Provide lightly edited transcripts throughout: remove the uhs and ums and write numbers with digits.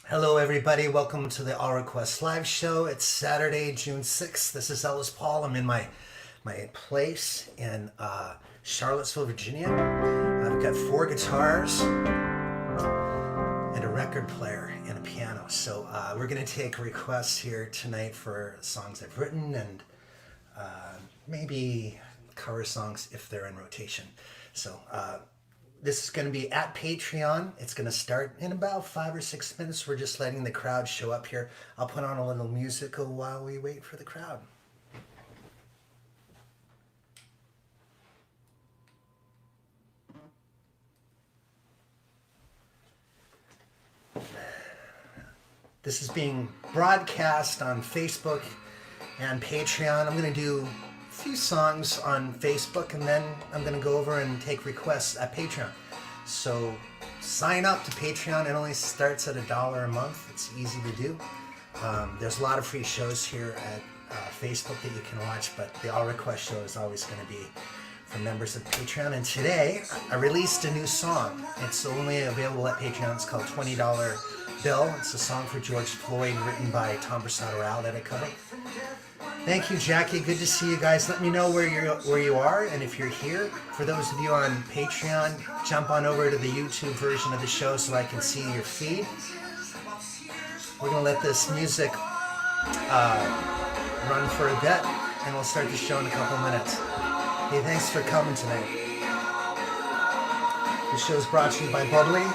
Hello, everybody. Welcome to the All Request Live Show. It's Saturday, June 6th. This is Ellis Paul. I'm in my place in Charlottesville, Virginia. I've got 4 guitars and a record player and a piano. So we're going to take requests here tonight for songs I've written and maybe cover songs if they're in rotation. So this is going to be at Patreon. It's going to start in about 5 or 6 minutes. We're just letting the crowd show up here. I'll put on a little musical while we wait for the crowd. This is being broadcast on Facebook and Patreon. I'm going to do a few songs on Facebook, and then I'm going to go over and take requests at Patreon. So sign up to Patreon. It only starts at $1 a month. It's easy to do. There's a lot of free shows here at Facebook that you can watch, but the All Request show is always going to be for members of Patreon. And today I released a new song. It's only available at Patreon. It's called $20 Bill. It's a song for George Floyd written by Prasada-Rao that I covered. Thank you, Jackie. Good to see you guys. Let me know where you are and if you're here. For those of you on Patreon, jump on over to the YouTube version of the show so I can see your feed. We're going to let this music run for a bit, and we'll start the show in a couple minutes. Hey, thanks for coming tonight. The show is brought to you by Bubbly.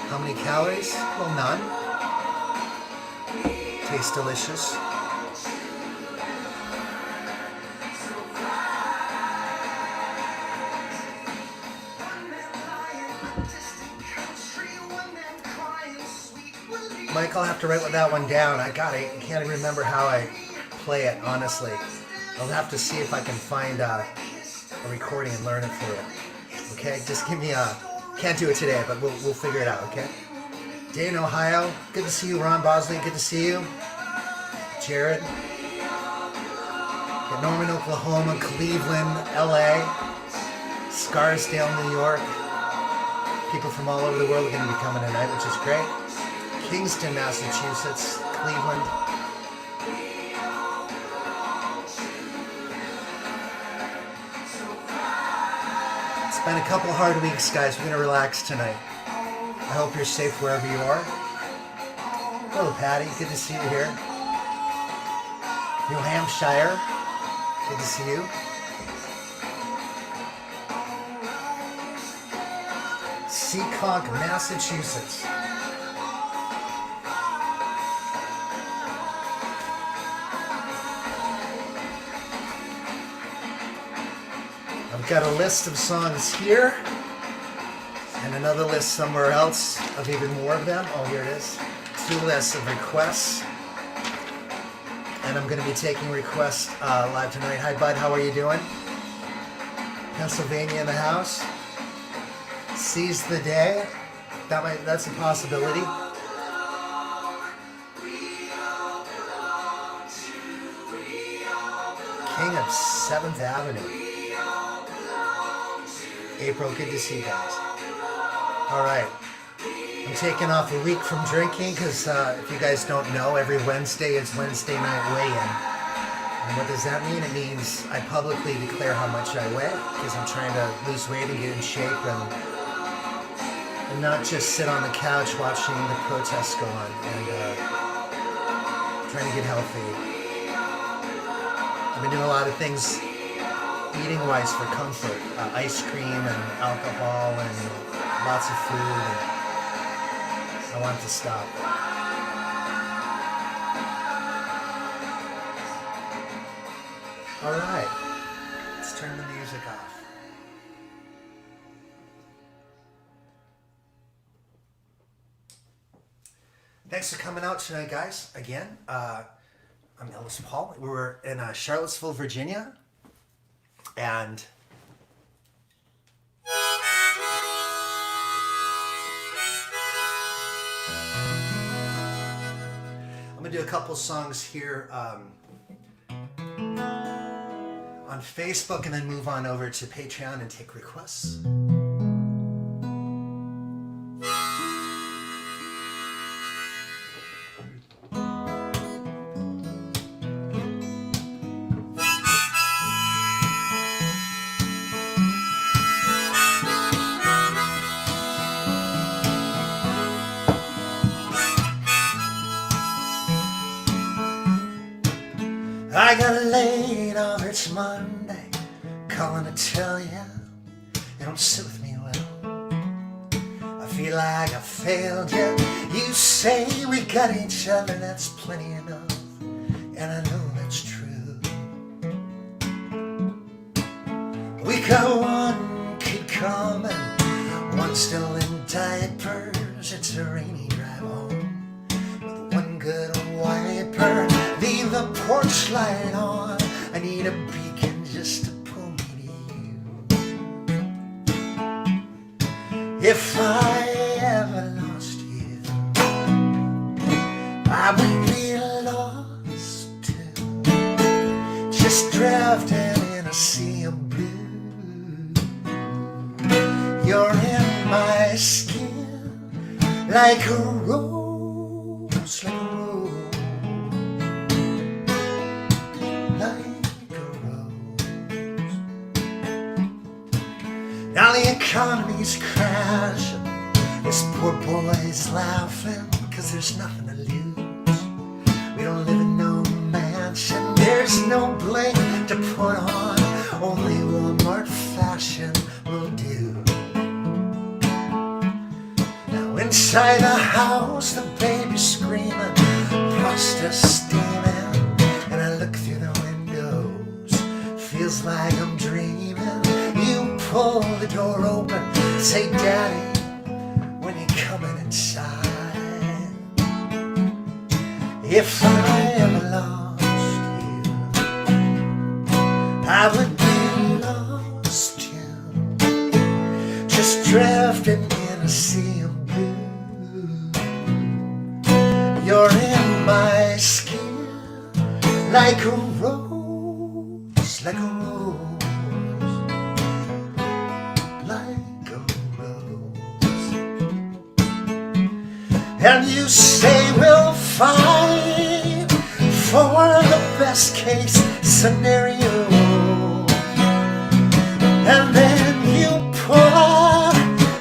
How many calories? Well, none. Tastes delicious. Mike, I'll have to write that one down. I can't even remember how I play it, honestly. I'll have to see if I can find a recording and learn it for you. Okay, just give me can't do it today, but we'll figure it out, okay? Dane, Ohio, good to see you. Ron Bosley, good to see you. Jared. Got Norman, Oklahoma, Cleveland, LA, Scarsdale, New York. People from all over the world are going to be coming tonight, which is great. Kingston, Massachusetts, Cleveland. It's been a couple hard weeks, guys. We're going to relax tonight. I hope you're safe wherever you are. Hello, Patty. Good to see you here. New Hampshire. Good to see you. Seekonk, Massachusetts. I've got a list of songs here and another list somewhere else of even more of them. Oh, here it is. 2 lists of requests. And I'm going to be taking requests live tonight. Hi, Bud. How are you doing? Pennsylvania in the house. Seize the day. That's a possibility. King of 7th Avenue. April, good to see you guys. All right. I'm taking off a week from drinking because if you guys don't know, every Wednesday is Wednesday night weigh-in. And what does that mean? It means I publicly declare how much I weigh because I'm trying to lose weight and get in shape and not just sit on the couch watching the protests go on and trying to get healthy. I've been doing a lot of things eating-wise for comfort. Ice cream and alcohol and lots of food. And I want to stop. All right. Let's turn the music off. Thanks for coming out tonight, guys. Again, I'm Ellis Paul. We're in Charlottesville, Virginia. And I'm going to do a couple songs here on Facebook and then move on over to Patreon and take requests. I got laid off, it's Monday, calling to tell you it don't sit with me well. I feel like I failed you. You say we got each other, that's plenty enough, and I know that's true. We got one kid coming, one still in diapers. It's a rainy drive home with one good wiper. Leave the porch light on. I need a beacon just to pull me to you. If I ever lost you, I would be lost too, just drifting in a sea of blue. You're in my skin like a rose, like a rose. Now the economy's crashing, this poor boy's laughing, cause there's nothing to lose. We don't live in no mansion, there's no bling to put on, only Walmart fashion will do. Now inside the house, the baby's screaming, pasta steaming, and I look through the windows, feels like I'm dreaming. You pull the door open, say, Daddy, when you coming inside? If I ever lost you, I would be lost too, just drifting in a sea of blue. You're in my skin like a rose, like a rose. And you say we'll fight for the best case scenario, and then you pull up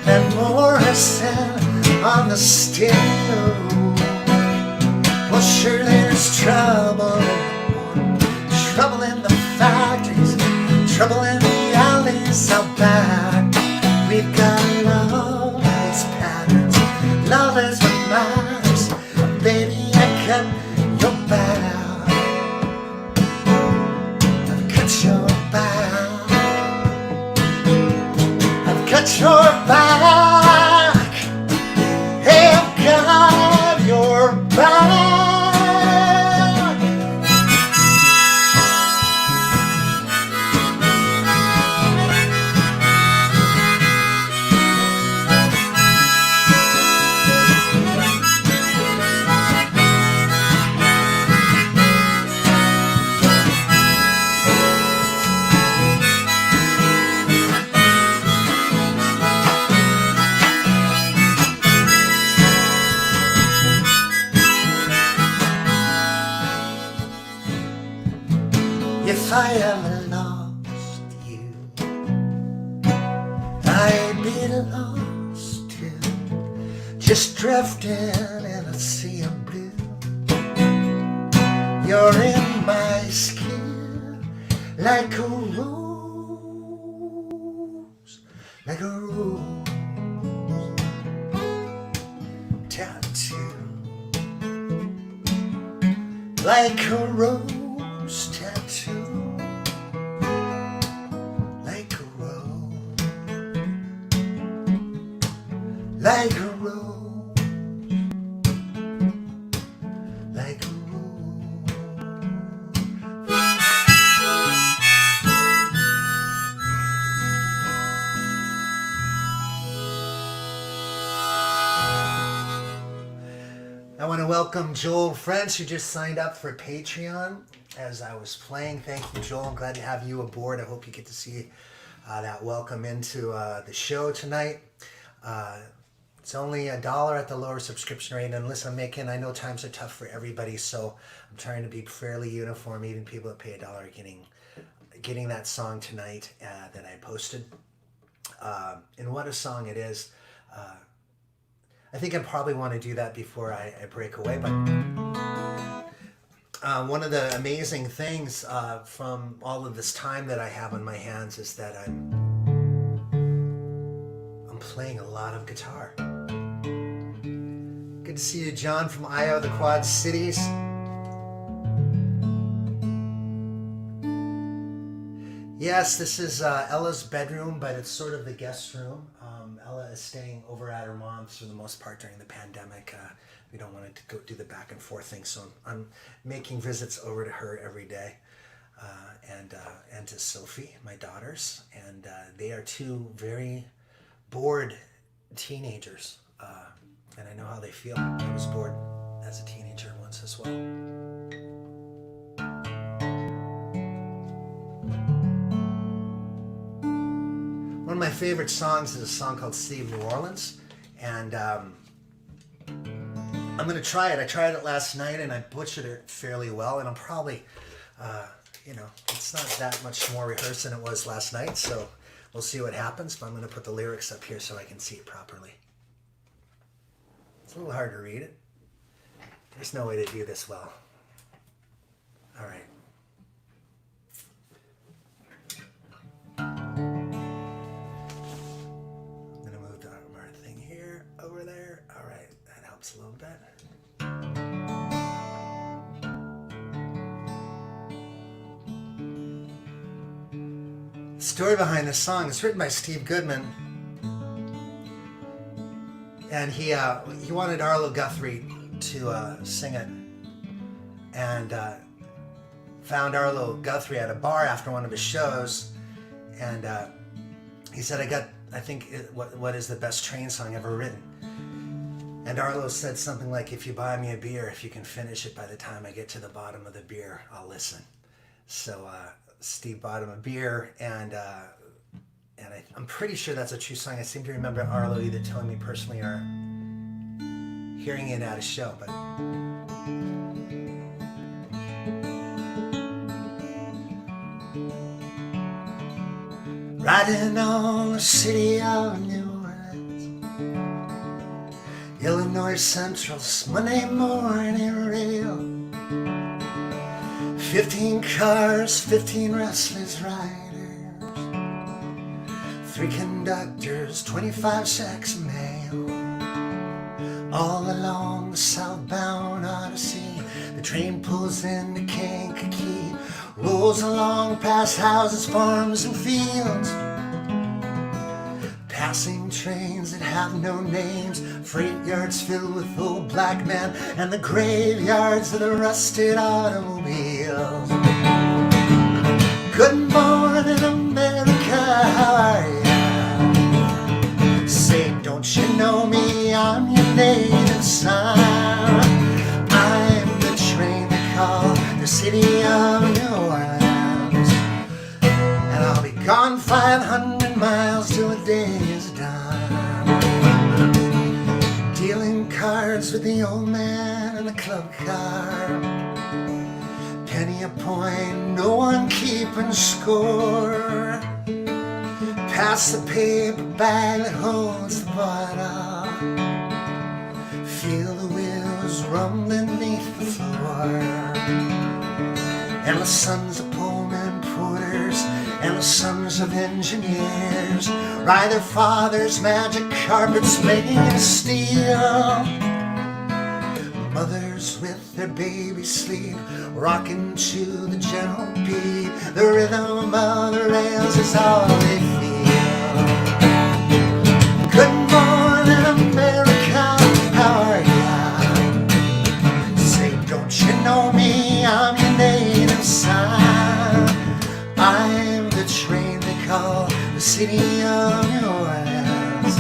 and Morrison on the stereo. Well, sure, there's trouble in the factories, trouble in the alleys out back. We've got love as patterns, love as matters. Baby, I cut your back. I've cut your back. I've cut your back. Hey, I've got your back. If I ever lost you, I'd be lost too, just drifting in a sea of blue. You're in my skin like a rose, like a rose tattoo, like a rose tattoo. Like a rose, like a rose. I want to welcome Joel French, who just signed up for Patreon as I was playing. Thank you, Joel. I'm glad to have you aboard. I hope you get to see that welcome into the show tonight. It's only $1 at the lower subscription rate. And listen, I know times are tough for everybody, so I'm trying to be fairly uniform. Even people that pay $1 are getting that song tonight that I posted. And what a song it is. I think I probably want to do that before I break away, but One of the amazing things from all of this time that I have on my hands is that I'm playing a lot of guitar. Good to see you, John, from Io, the Quad Cities. Yes, this is Ella's bedroom, but it's sort of the guest room. Ella is staying over at her mom's for the most part during the pandemic. We don't want to go do the back and forth thing, so I'm making visits over to her every day, and to Sophie, my daughters, and they are two very bored teenagers, and I know how they feel. I was bored as a teenager once as well. One of my favorite songs is a song called City of New Orleans, and I'm going to try it. I tried it last night and I butchered it fairly well, and I'm probably, it's not that much more rehearsed than it was last night, so we'll see what happens, but I'm going to put the lyrics up here so I can see it properly. It's a little hard to read it. There's no way to do this well. All right. Over there. All right, that helps a little bit. The story behind this song is written by Steve Goodman, and he wanted Arlo Guthrie to sing it, and found Arlo Guthrie at a bar after one of his shows, and he said, I think what is the best train song ever written? And Arlo said something like, if you buy me a beer, if you can finish it by the time I get to the bottom of the beer, I'll listen. So Steve bought him a beer, and I'm pretty sure that's a true song. I seem to remember Arlo either telling me personally or hearing it at a show. But riding on the city of New Illinois Central's Monday morning rail. 15 cars, 15 restless riders, 3 conductors, 25 sacks of mail. All along the southbound Odyssey, the train pulls into Kankakee, rolls along past houses, farms, and fields. Passing trains that have no names, freight yards filled with old black men, and the graveyards of the rusted automobiles. Good morning, America, how are ya? Say, don't you know me? I'm your native son. I'm the train they call the City of New Orleans, and I'll be gone 500 miles till the day is done. Dealing cards with the old man in the club car. Penny a point, no one keeping score. Pass the paper bag that holds the bottle. Feel the wheels rumbling beneath the floor. And the sons of Pullman porters and the sons of engineers ride their father's magic carpets made of steel. Mothers with their babies sleep, rocking to the gentle beat. The rhythm of the rails is all they feel. Good morning, America, how are ya? Say, don't you know me? I'm your native son. I'm the train they call the City of New Orleans.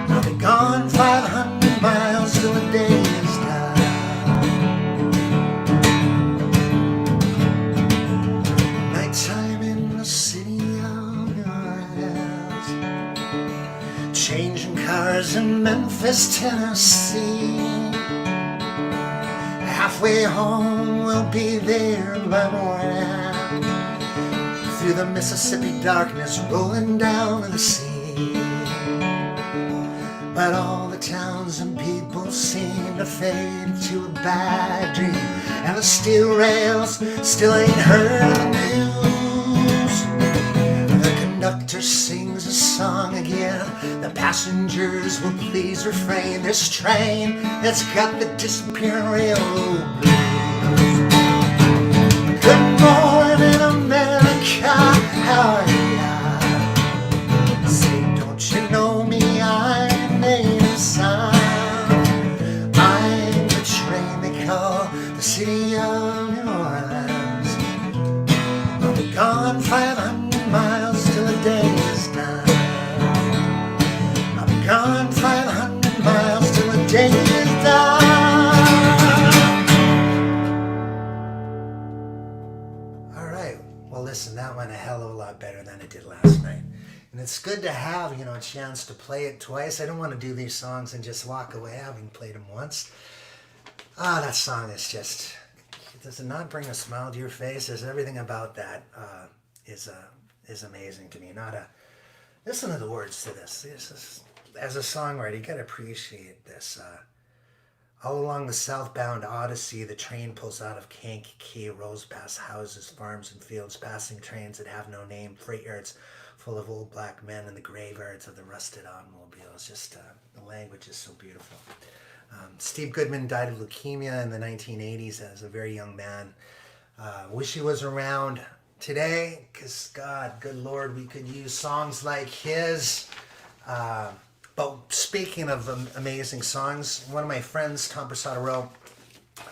I'll be gone 500 miles till the day is done. Nighttime in the City of New Orleans, changing cars in Memphis, Tennessee. Halfway home, we'll be there by morning. Through the Mississippi darkness, rolling down to the sea. But all the towns and people seem to fade into a bad dream, and the steel rails still ain't heard the news. The conductor sings a song again. The passengers will please refrain. This train that's got the disappearing railroad blues. Good morning, America, how are ya? Say, don't you know me? I'm native son. I'm the train they call the city of New Orleans. I'll be gone 500 miles till the day is done. I'll be gone 500 miles till the day is done. All right. Well, listen, that went a hell of a lot better than it did last night. And it's good to have, a chance to play it twice. I don't want to do these songs and just walk away having played them once. That song is just, does it not bring a smile to your face? There's everything about that is amazing to me. Listen to the words to this. As a songwriter, you got to appreciate this. All along the southbound Odyssey, the train pulls out of Kankakee, rolls past houses, farms, and fields, passing trains that have no name, freight yards full of old black men, and the graveyards of the rusted automobiles. Just the language is so beautiful. Steve Goodman died of leukemia in the 1980s as a very young man. Wish he was around today, because God, good Lord, we could use songs like his. But speaking of amazing songs, one of my friends, Tom Prasada-Rao,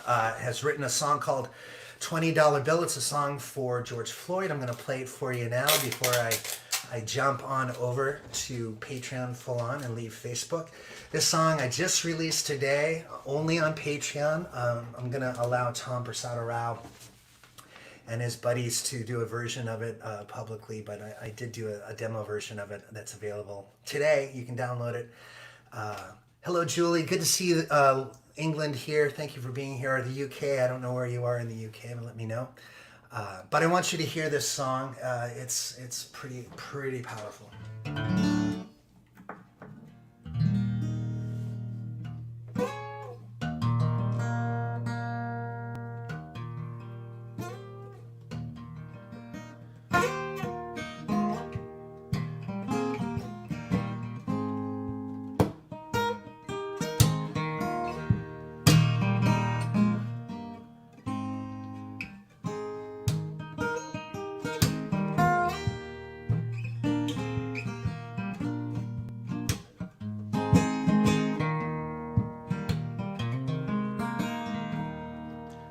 has written a song called $20 Bill. It's a song for George Floyd. I'm going to play it for you now before I jump on over to Patreon full on and leave Facebook. This song I just released today, only on Patreon. I'm going to allow Tom Prasada-Rao and his buddies to do a version of it publicly, but I did do a demo version of it that's available today. You can download it. Hello, Julie. Good to see England here. Thank you for being here. Or the UK. I don't know where you are in the UK, but let me know. But I want you to hear this song. It's pretty powerful.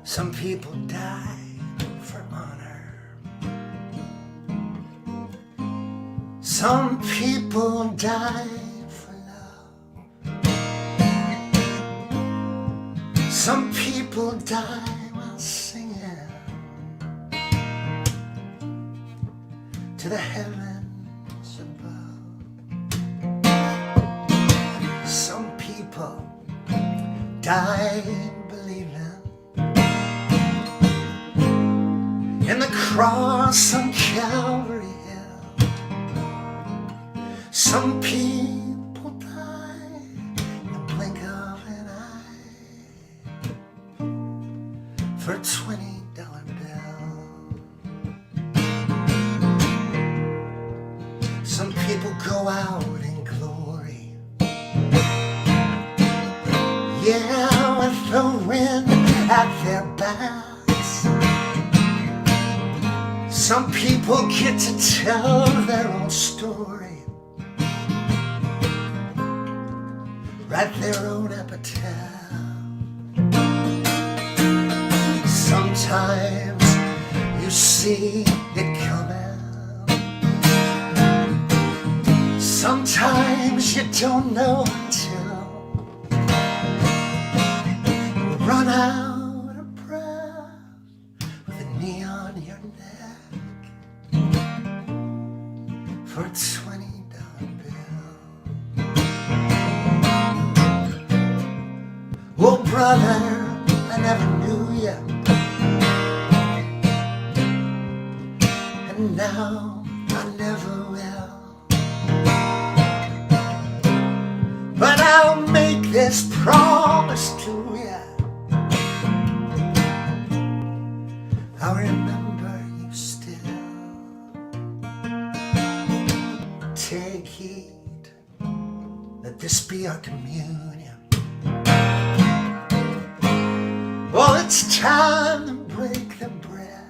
Some people die for honor. Some people die for love. Some people die while singing to the heavens above. Some people die believing in the cross on Calvary Hill. Some people die in the blink of an eye for a $20 bill. Some people go out in glory, yeah, with the wind at their backs. Some people get to tell their own story, write their own epitaph. Sometimes you see it coming, sometimes you don't know until you run out of breath with a knee on your neck for a $20 bill. Oh, brother, I never knew you, and now I never will. but I'll make this promise to you. I'll remember you still. Take heed, let this be our communion. Well, it's time to break the bread.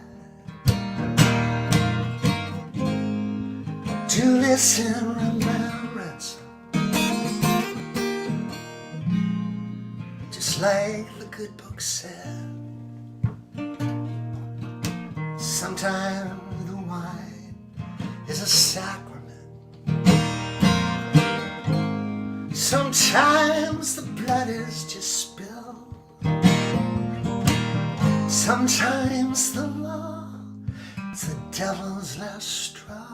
Do this in remembrance, just like the good book said. Sometimes the wine is a sacrament. Sometimes the blood is just spilled. Sometimes the law is the devil's last straw.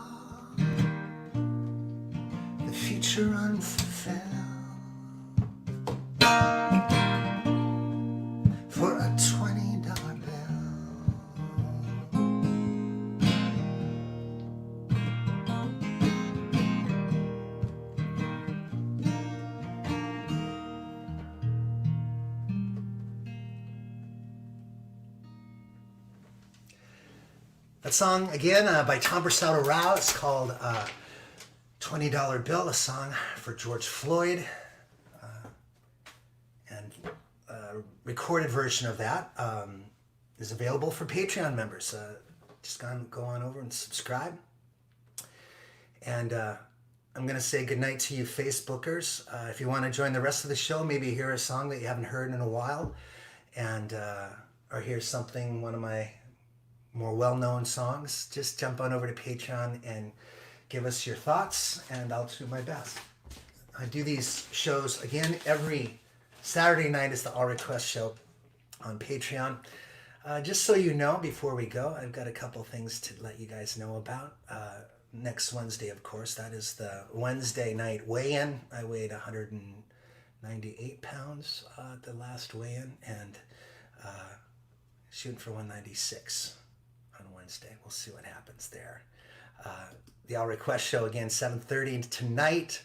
The future unfulfilled. For a $20 bill. That song, again, by Prasada-Rao, it's called $20 Bill, a song for George Floyd. And a recorded version of that is available for Patreon members. Just go on over and subscribe. And I'm going to say goodnight to you Facebookers. If you want to join the rest of the show, maybe hear a song that you haven't heard in a while, and or hear something, one of my more well-known songs, just jump on over to Patreon and give us your thoughts, and I'll do my best. I do these shows, again, every Saturday night is the All Request show on Patreon. Just so you know, before we go, I've got a couple things to let you guys know about. Next Wednesday, of course, that is the Wednesday night weigh-in. I weighed 198 pounds at the last weigh-in, and shooting for 196 on Wednesday. We'll see what happens there. The All Request show, again, 7:30 tonight.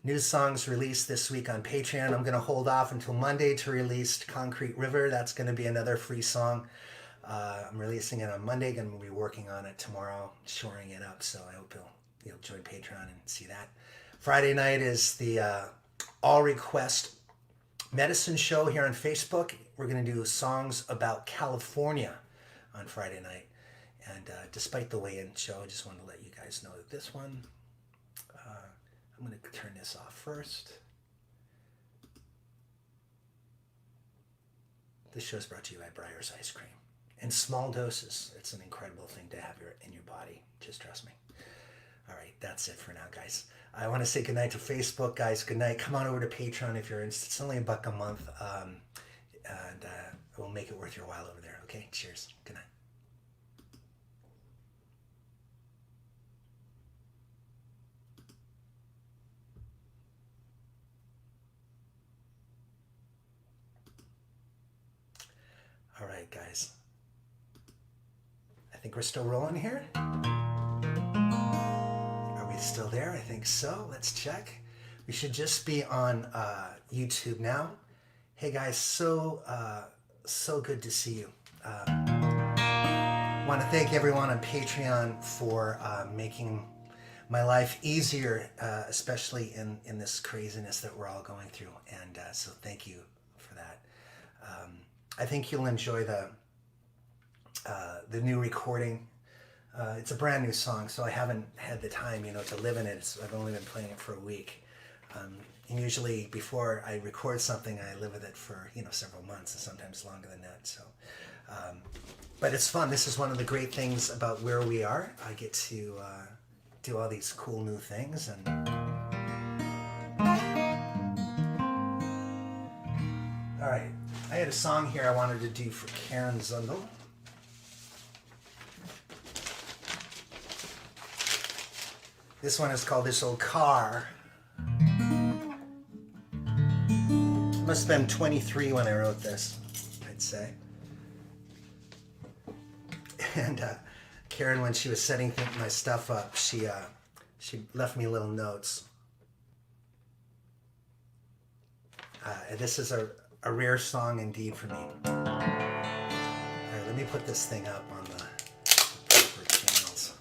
New songs released this week on Patreon. I'm going to hold off until Monday to release Concrete River. That's going to be another free song. I'm releasing it on Monday. Going to be working on it tomorrow, shoring it up. So I hope you'll join Patreon and see that. Friday night is the All Request Medicine show here on Facebook. We're going to do songs about California on Friday night. And despite the weigh-in show, I just want to let you guys know that this one, I'm going to turn this off first. This show is brought to you by Breyer's Ice Cream. In small doses, it's an incredible thing to have in your body. Just trust me. All right, that's it for now, guys. I want to say goodnight to Facebook, guys. Good night. Come on over to Patreon if you're interested. It's only $1 a month, and we'll make it worth your while over there. Okay, cheers. Good night. All right, guys. I think we're still rolling here. Are we still there? I think so. Let's check. We should just be on YouTube now. Hey, guys. So good to see you. Want to thank everyone on Patreon for making my life easier, especially in this craziness that we're all going through. And so thank you for that. I think you'll enjoy the new recording. It's a brand new song, so I haven't had the time, to live in it. I've only been playing it for a week. And usually before I record something, I live with it for, several months and sometimes longer than that. So, but it's fun. This is one of the great things about where we are. I get to do all these cool new things. And all right. I had a song here I wanted to do for Karen Zundel. This one is called This Old Car. Must have been 23 when I wrote this, I'd say. And Karen, when she was setting my stuff up, she left me little notes. This is a rare song indeed for me. All right, let me put this thing up on the proper channels.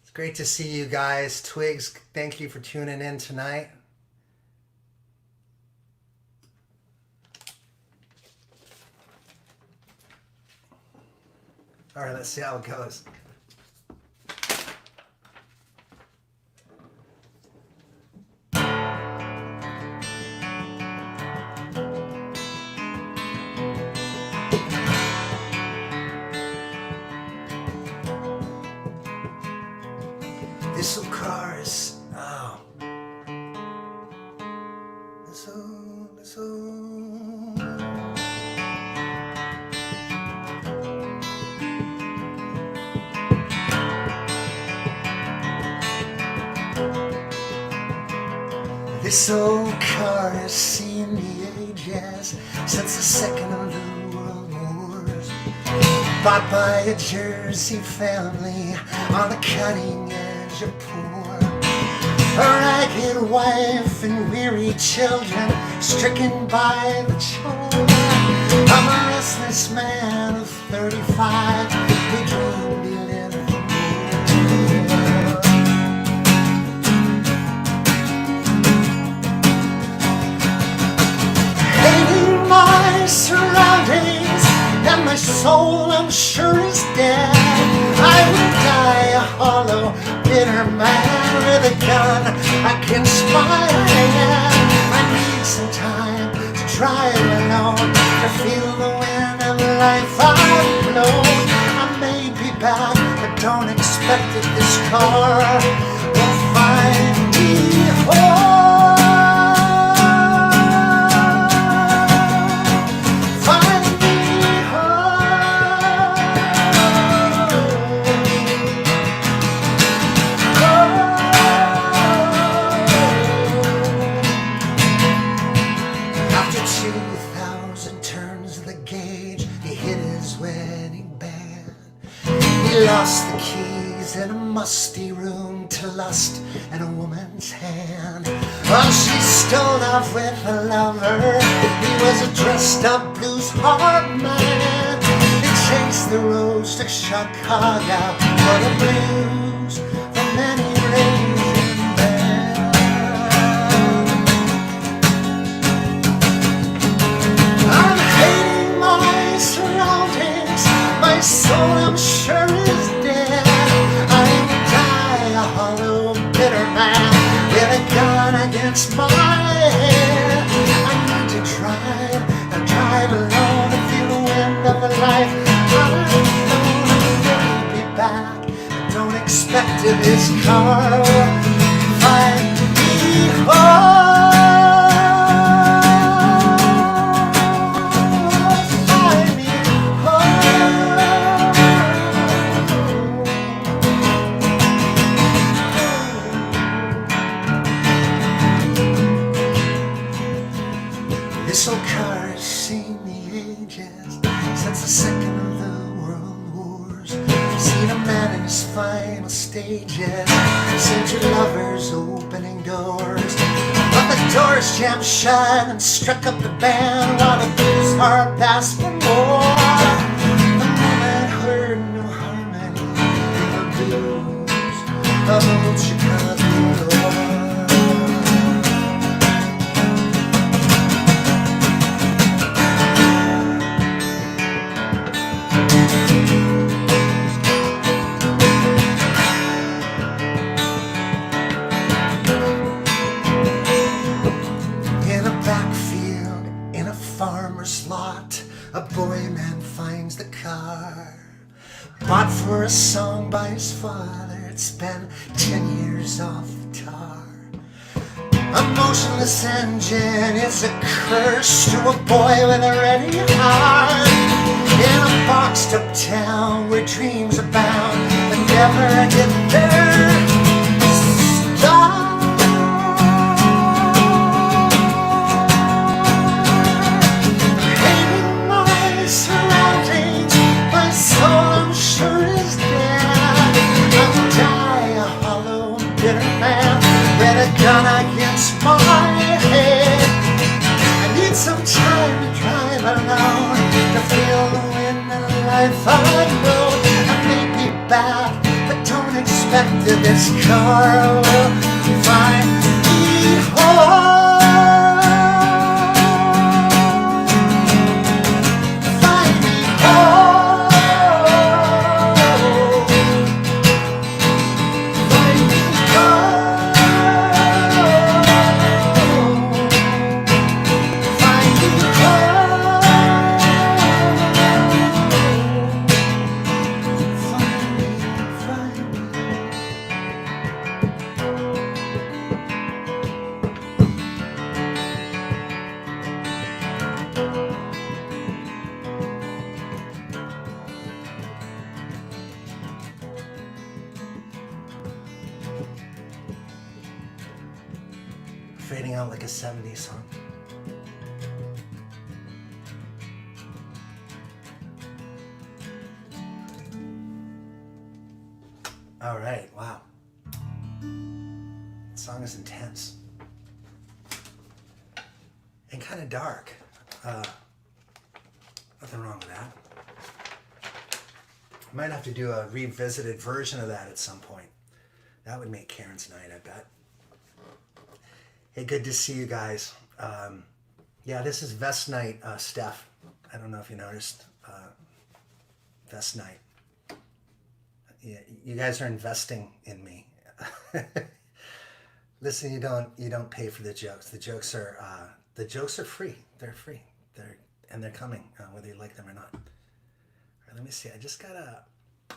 It's great to see you guys. Twigs, thank you for tuning in tonight. All right, let's see how it goes. This old car is, oh. This old. This old car has seen the ages since the second of the World Wars. Bought by a Jersey family on the cutting edge of poor. A ragged wife and weary children stricken by the chore. I'm a restless man of 35 who dreamed he lived for more. Surroundings and my soul I'm sure is dead. I will die a hollow, bitter man with a gun against my hand. I need some time to drive alone, to feel the wind of life I've blown. I may be back, but don't expect that this car will find me home. Lost the keys in a musty room to lust in a woman's hand. Oh, she stole off with a lover. He was a dressed up blues hard man. They chased the roads to Chicago for the blues from many raging bands. I'm hating my surroundings. My soul I'm sure is dead. I will die a hollow, bitter man with a gun against my head. I need to drive alone to feel the wind of the life. I'm gonna be back. Don't expect it, this car will find me home. This old car has seen the ages since the second of the World Wars. Seen a man in his final stages, seen two lovers opening doors. But the doors jammed shut and struck up the band while the blues heart passed for more. The woman heard no harmony in the blues of old Chicago. A boy man finds the car, bought for a song by his father. It's been 10 years off the tar. A motionless engine is a curse to a boy with a ready heart. In a boxed up town where dreams abound but never get there. Stop. gun against my head. I need some time to drive alone, to feel the wind and life unknown. I may be bad, but don't expect that this car will find me home. Find me home. Find me home. Find me home. Find me. Fading out like a 70s song. All right, wow. The song is intense and kind of dark. Nothing wrong with that. I might have to do a revisited version of that at some point. That would make Karen's night, I bet. Hey, good to see you guys. Yeah, this is Vest Night, Steph. I don't know if you noticed. Vest Night. Yeah, you guys are investing in me. Listen, you don't pay for the jokes. The jokes are free. They're free. They're coming, whether you like them or not. All right, let me see. I just gotta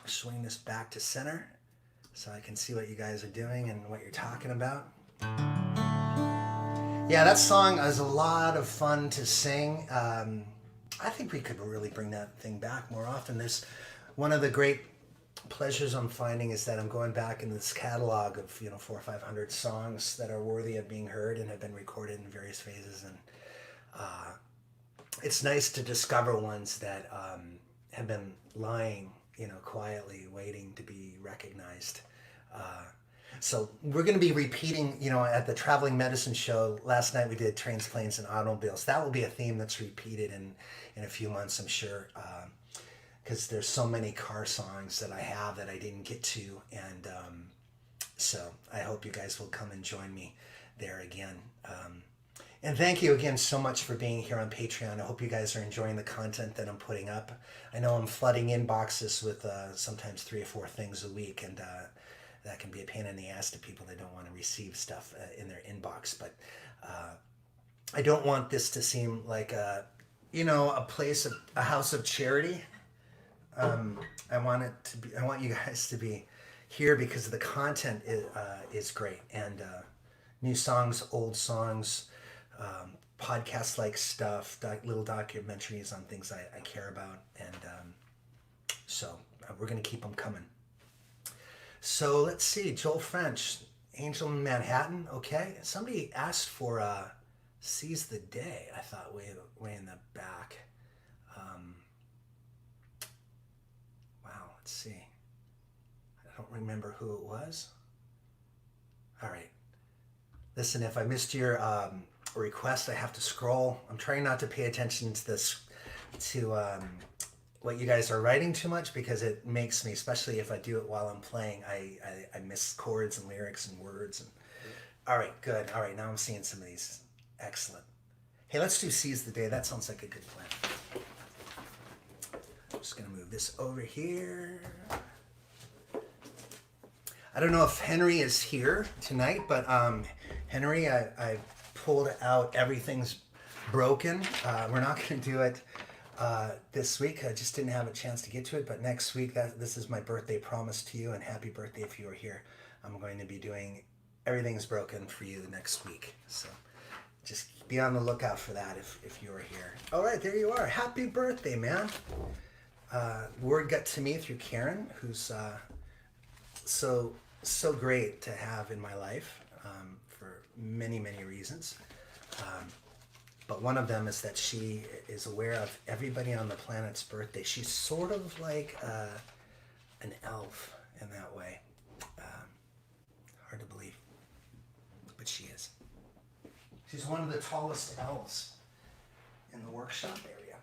swing this back to center so I can see what you guys are doing and what you're talking about. Yeah, that song is a lot of fun to sing. I think we could really bring that thing back more often. There's one of the great pleasures I'm finding is that I'm going back in this catalog of 400 or 500 songs that are worthy of being heard and have been recorded in various phases, and it's nice to discover ones that have been lying quietly waiting to be recognized. So we're going to be repeating, at the Traveling Medicine Show last night we did Trains, Planes, and Automobiles. That will be a theme that's repeated in a few months, I'm sure, because there's so many car songs that I have that I didn't get to, and so I hope you guys will come and join me there again. And thank you again so much for being here on Patreon. I hope you guys are enjoying the content that I'm putting up. I know I'm flooding inboxes with sometimes 3 or 4 things a week, and that can be a pain in the ass to people that don't want to receive stuff in their inbox. But I don't want this to seem like a house of charity. I want you guys to be here because the content is great, and new songs, old songs, podcast-like stuff, little documentaries on things I care about, and so we're going to keep them coming. So let's see, Joel French, Angel in Manhattan, okay. Somebody asked for Seize the Day, I thought, way in the back. Wow, let's see. I don't remember who it was. All right. Listen, if I missed your request, I have to scroll. I'm trying not to pay attention to this, what you guys are writing too much, because it makes me, especially if I do it while I'm playing, I miss chords and lyrics and words. All right, good. All right, now I'm seeing some of these. Excellent. Hey, let's do Seize the Day. That sounds like a good plan. I'm just going to move this over here. I don't know if Henry is here tonight, but Henry, I pulled out Everything's Broken. We're not going to do it this week. I just didn't have a chance to get to it, but next week, this is my birthday promise to you, and happy birthday if you are here. I'm going to be doing Everything's Broken for you next week. So just be on the lookout for that if you are here. All right, there you are. Happy birthday, man. Word got to me through Karen, who's so great to have in my life for many, many reasons. But one of them is that she is aware of everybody on the planet's birthday. She's sort of like an elf in that way. Hard to believe. But she is. She's one of the tallest elves in the workshop area.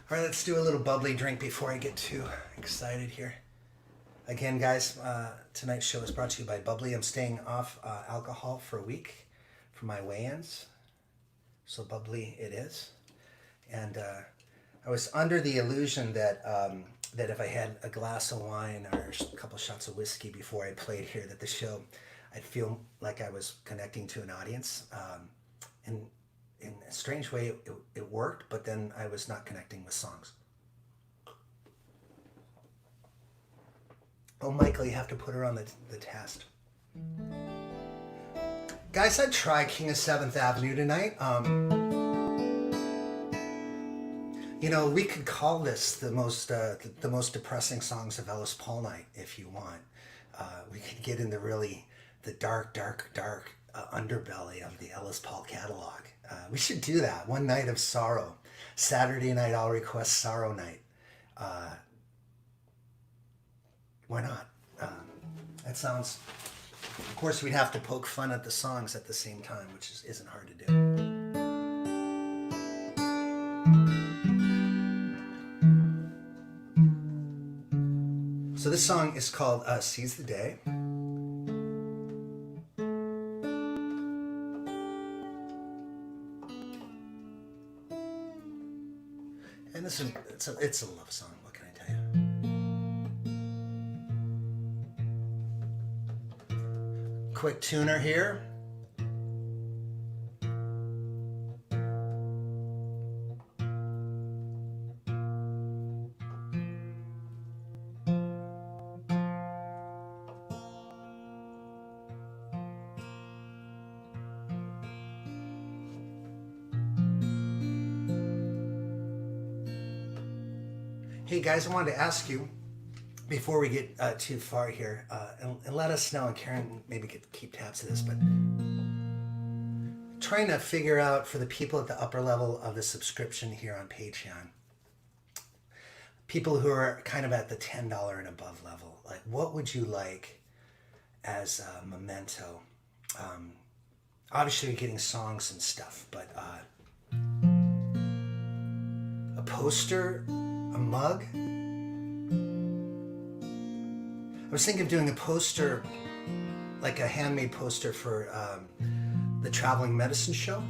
All right, let's do a little bubbly drink before I get too excited here. Again, guys, tonight's show is brought to you by Bubbly. I'm staying off alcohol for a week for my weigh-ins. So bubbly it is. And I was under the illusion that that if I had a glass of wine or a couple shots of whiskey before I played here, that the show, I'd feel like I was connecting to an audience. And in a strange way, it worked, but then I was not connecting with songs. Oh, Michael, you have to put her on the test. Guys, I'd try King of 7th Avenue tonight. You know, we could call this the most depressing songs of Ellis Paul night if you want. We could get into really the dark underbelly of the Ellis Paul catalog. We should do that. One night of sorrow. Saturday night, I'll request Sorrow Night. Why not? That sounds... Of course, we'd have to poke fun at the songs at the same time, which isn't hard to do. So this song is called Seize the Day. And this is, it's a love song, what can I tell you? Quick tuner here. Hey guys, I wanted to ask you, before we get too far here, and let us know, and Karen maybe could keep tabs of this, but trying to figure out for the people at the upper level of the subscription here on Patreon, people who are kind of at the $10 and above level, like what would you like as a memento? Obviously you're getting songs and stuff, but a poster, a mug. I was thinking of doing a poster, like a handmade poster for the Traveling Medicine Show.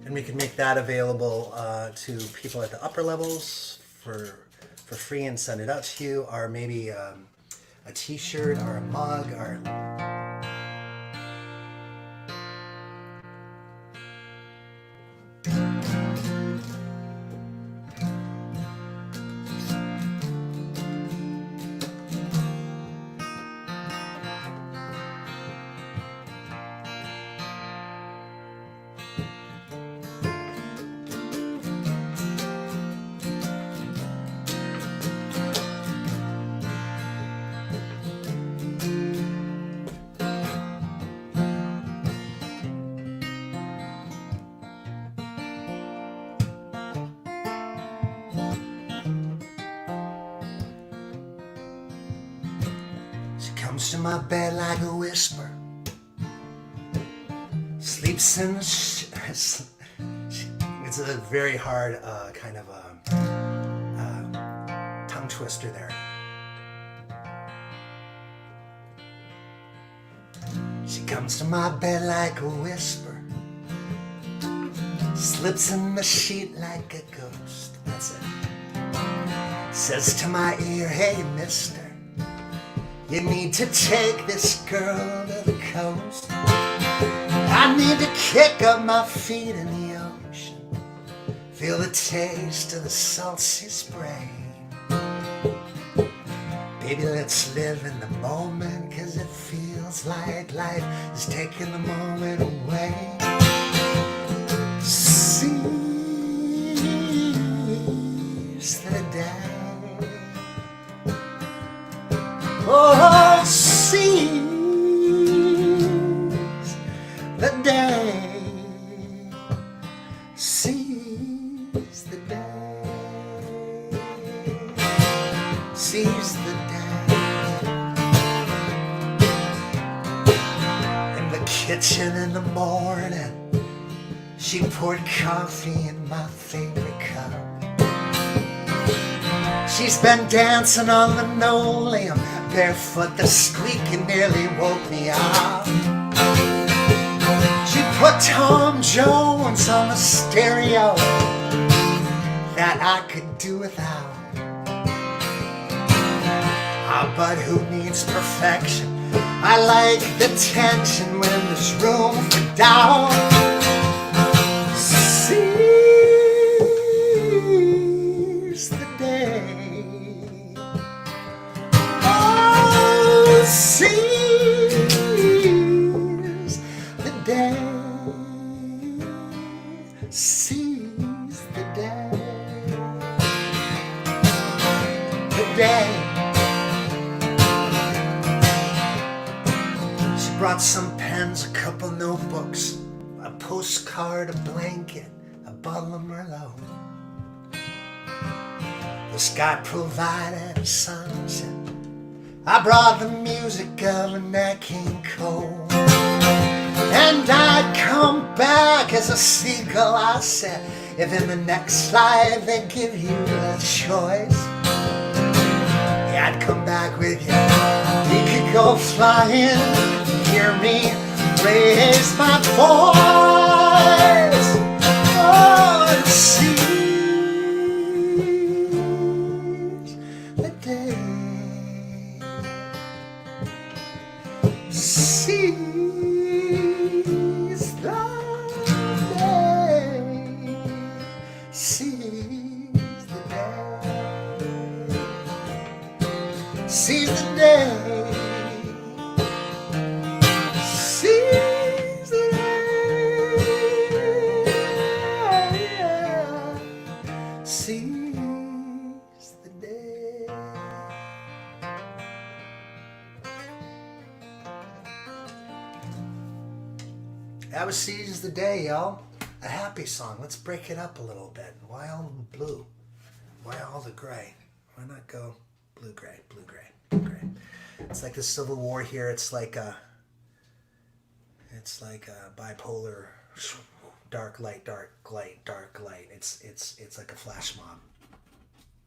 And we could make that available to people at the upper levels for free and send it out to you, or maybe a t-shirt or a mug or... Comes to my bed like a whisper, sleeps in the it's a very hard kind of tongue twister there. She comes to my bed like a whisper, slips in the sheet like a ghost. That's it. Says to my ear, hey mister, you need to take this girl to the coast. I need to kick up my feet in the ocean, feel the taste of the salty spray. Baby, let's live in the moment, 'cause it feels like life is taking the moment away. Seize the day. Oh, seize the day, seize the day, seize the day. kitchen in the morning. She poured coffee in my favorite cup. She's been dancing on linoleum, barefoot, the squeaking nearly woke me up. She put Tom Jones on the stereo that I could do without. But who needs perfection? I like the tension when there's room for doubt. Seize the day. Oh, seize the day. Seize the day. The day. Brought some pens, a couple notebooks, a postcard, a blanket, a bottle of Merlot. The sky provided a sunset. I brought the music of a Nat King Cole. And I'd come back as a seagull, I said, if in the next life they give you a choice, yeah, I'd come back with you. We could go flying. Hear me raise my voice. Oh, and seize the day. Seize the day. Seize the day. Seize the day. That was Seize the Day, y'all. A happy song. Let's break it up a little bit. Why all blue? Why all the gray? Why not go blue, gray, blue, gray, blue, gray? It's like the Civil War here. It's like a bipolar, dark light, dark light, dark light. It's like a flash mob.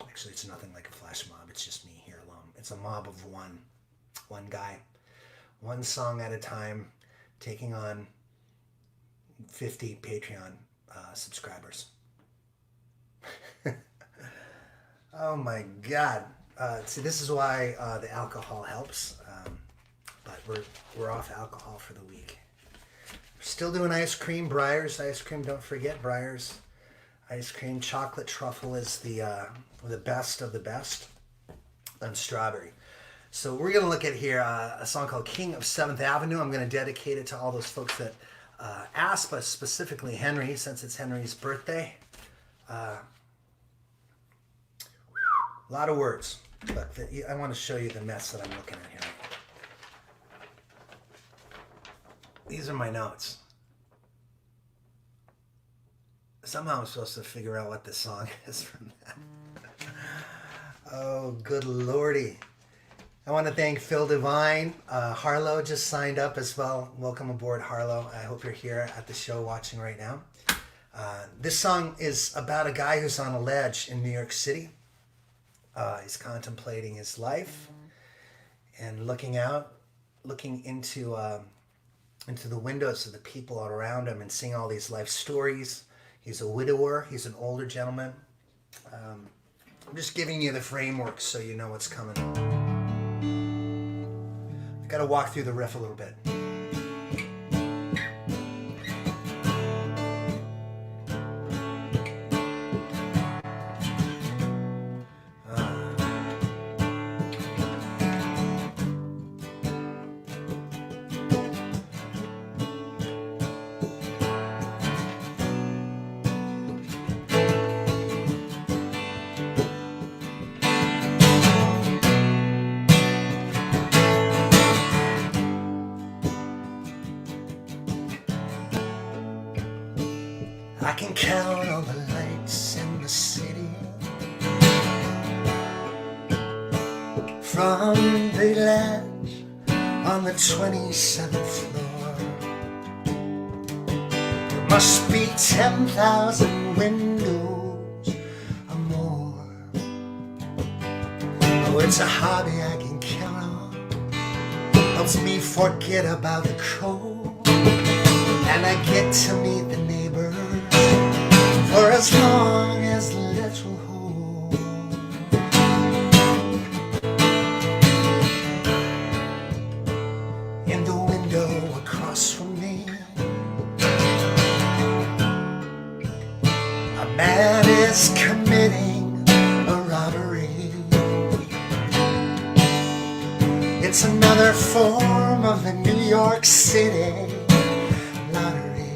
Actually, it's nothing like a flash mob. It's just me here alone. It's a mob of one guy, one song at a time, taking on 50 Patreon subscribers. Oh my God. See, this is why the alcohol helps. But we're off alcohol for the week. Still doing ice cream, Breyers ice cream. Don't forget Breyers ice cream. Chocolate truffle is the best of the best. And strawberry. So we're going to look at here a song called King of 7th Avenue. I'm going to dedicate it to all those folks that asked, but specifically Henry, since it's Henry's birthday. A lot of words. Look, I want to show you the mess that I'm looking at here. These are my notes. Somehow I'm supposed to figure out what the song is from that. Oh, good lordy. I want to thank Phil Devine. Harlow just signed up as well. Welcome aboard, Harlow. I hope you're here at the show watching right now. This song is about a guy who's on a ledge in New York City. He's contemplating his life and looking into the windows of the people all around him and seeing all these life stories. He's a widower. He's an older gentleman. I'm just giving you the framework so you know what's coming. I've got to walk through the riff a little bit. I can count all the lights in the city from the ledge on the 27th floor. must be 10,000 windows or more. Oh, it's a hobby I can count on, helps me forget about the cold, and I get to meet the neighbors for as long as the lights will hold. In the window across from me, a man is committing a robbery. It's another form of the New York City lottery.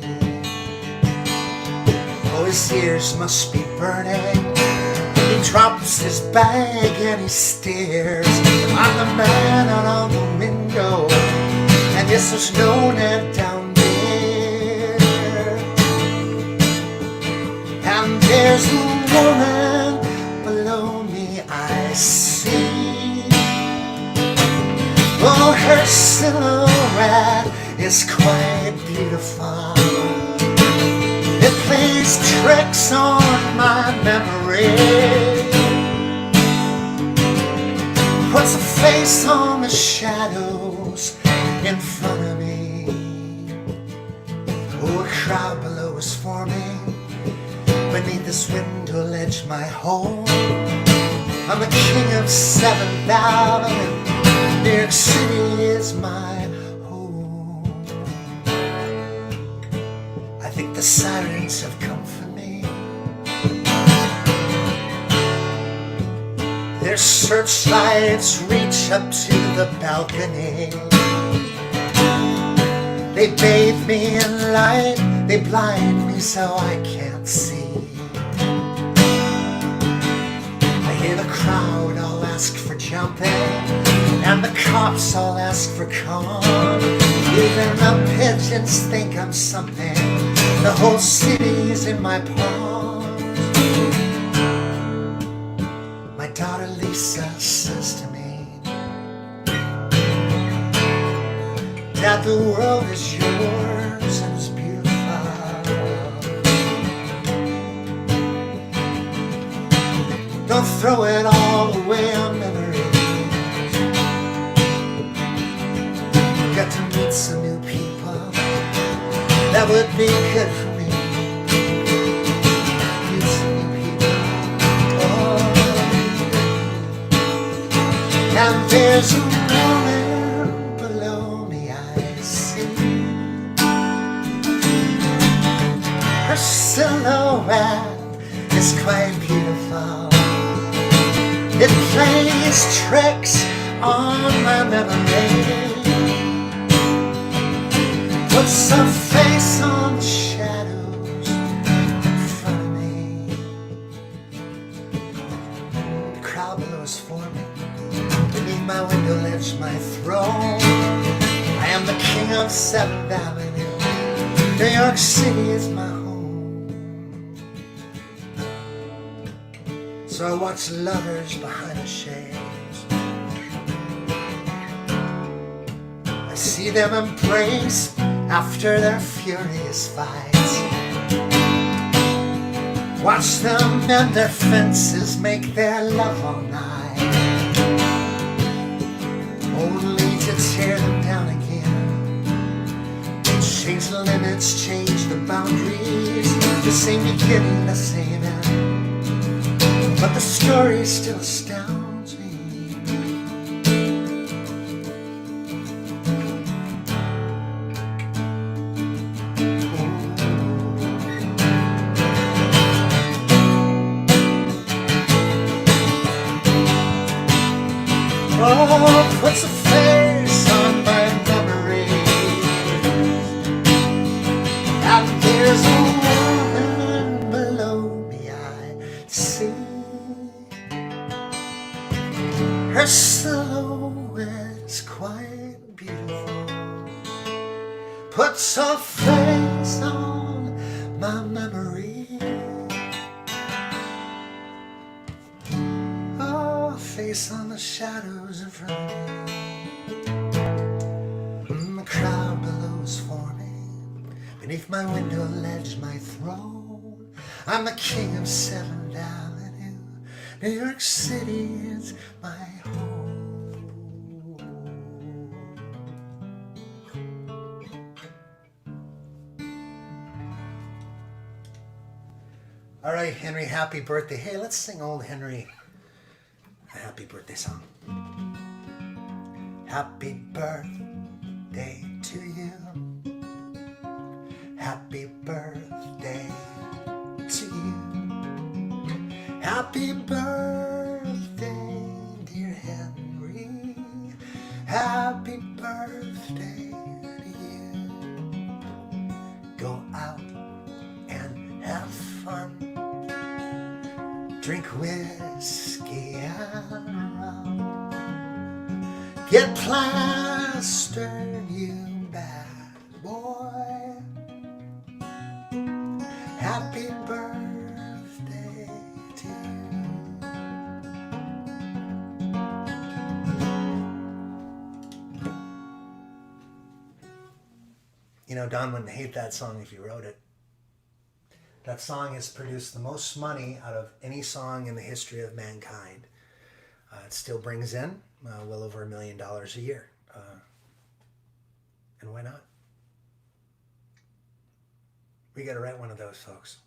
Oh, his ears must be burning. He drops his bag and he stares. I'm the man out on the window, and yes, there's no net down there. And there's a woman below me I see. Oh, her silhouette is quite beautiful. It plays tricks on my memory, puts a face on the shadows in front of me. Oh, a crowd below is forming beneath this window ledge, my home. I'm the king of 7th Avenue. New York City is my home. I think the sirens have come for me. Their searchlights reach up to the balcony. They bathe me in light, they blind me so I can't see. I hear the crowd all ask for jumping, and the cops all ask for calm. Even the pigeons think I'm something. The whole city's in my palms. My daughter Lisa says to me, Dad, the world is yours and it's beautiful. Don't throw it all away on memories. Got to meet some new people. That would be good for me. Meet some new people. Oh. And there's a woman below me I see. Her silhouette is quite beautiful. It plays tricks on my memory, puts a face on the shadows in front of me. The crowd below is forming beneath my window ledge, my throne. I am the king of 7th Avenue. New York City is my home. So I watch lovers behind the shades. I see them embrace after their furious fights. Watch them mend their fences, make their love all night, only to tear them down again. Change the limits, change the boundaries. The same beginning, the same end, but the story still astounds me. Oh, puts a face on my memory. And there's a woman below me I see. Her silhouette's quite beautiful, puts a face on my memory. Oh, face on the shadows in front of me. The crowd below is forming beneath 'neath my window ledge, my throne. I'm the king of 7th Avenue. New York City is my home. All right, Henry, happy birthday. Hey, let's sing old Henry a happy birthday song. Happy birthday to you. Happy birthday to you. Happy birthday, dear Henry. Happy birthday to you. Go out and have fun. Drink whiskey and rum. Get plastered, you bad boy. Happy birthday to you. You know, Don wouldn't hate that song if you wrote it. That song has produced the most money out of any song in the history of mankind. It still brings in well over $1 million a year. And why not? We got to write one of those, folks.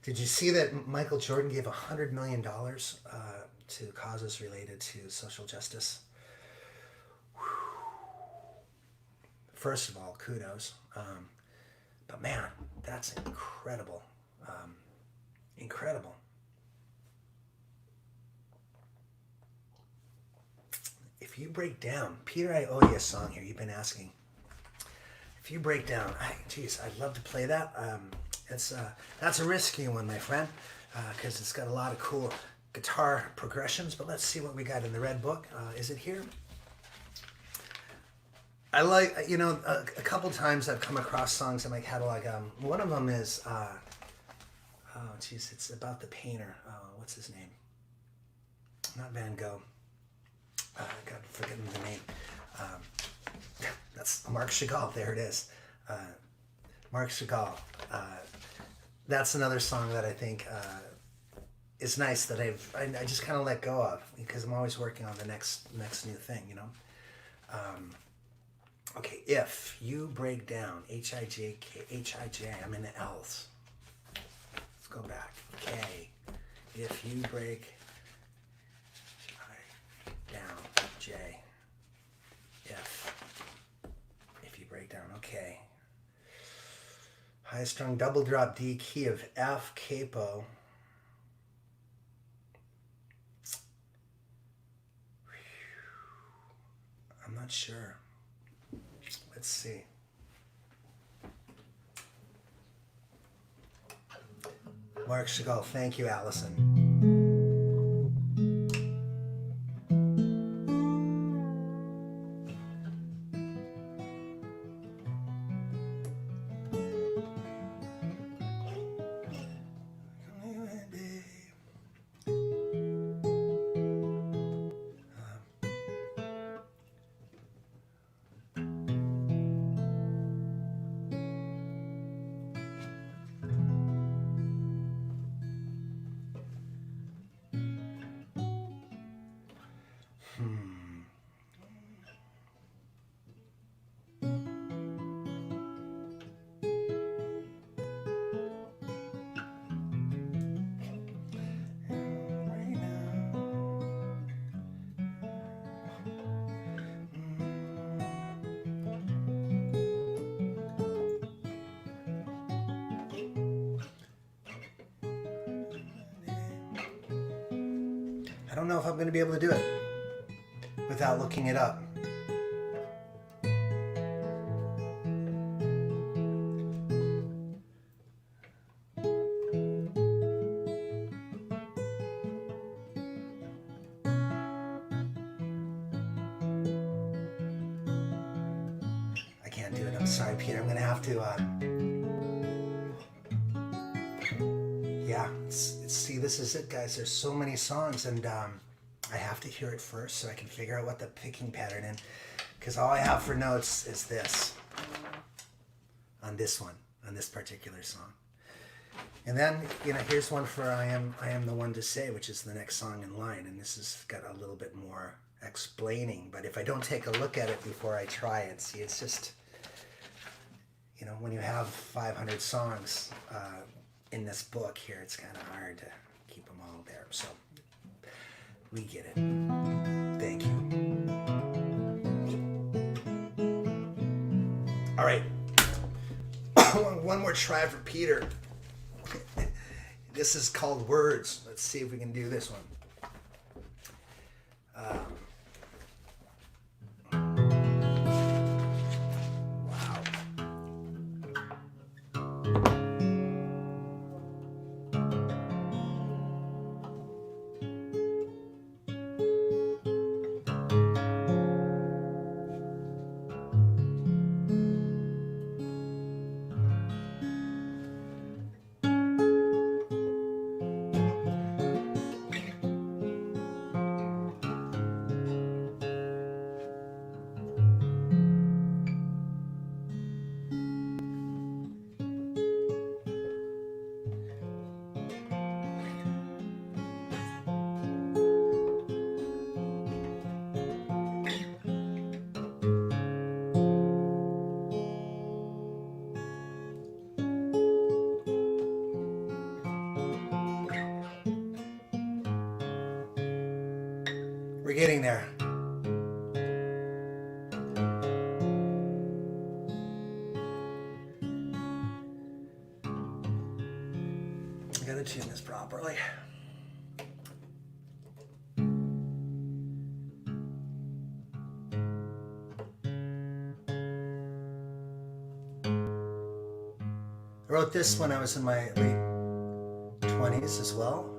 Did you see that Michael Jordan gave $100 million to causes related to social justice? Whew. First of all, kudos. But man, that's incredible. Incredible. If you break down, Peter, I owe you a song here. You've been asking. If you break down, geez, I'd love to play that. That's a risky one, my friend, because it's got a lot of cool guitar progressions. But let's see what we got in the red book. Is it here? I like, you know, a couple times I've come across songs in my catalog. One of them is, it's about the painter. What's his name? Not Van Gogh. God, forgetting the name. That's Marc Chagall. There it is. Marc Chagall. That's another song that I think is nice that I just kind of let go of because I'm always working on the next new thing, you know. Okay, if you break down H-I-J, I'm in the L's. Let's go back. K. If you break down J. If you break down, okay. High strung double drop D key of F capo. I'm not sure. Let's see. Marc Chagall, thank you, Allison. I don't know if I'm going to be able to do it without looking it up. I can't do it. I'm sorry, Peter. I'm going to have to... Yeah, see, this is it, guys. There's so many songs, and I have to hear it first so I can figure out what the picking pattern is, because all I have for notes is this. on this one, on this particular song. And then, here's one for I Am the One to Say, which is the next song in line. And this has got a little bit more explaining. But if I don't take a look at it before I try it, see, it's just, when you have 500 songs in this book here, it's kind of hard to keep them all there. So we get it. Thank you. All right. One more try for Peter. This is called Words. Let's see if we can do this one. We're getting there. I gotta tune this properly. I wrote this when I was in my late 20s as well.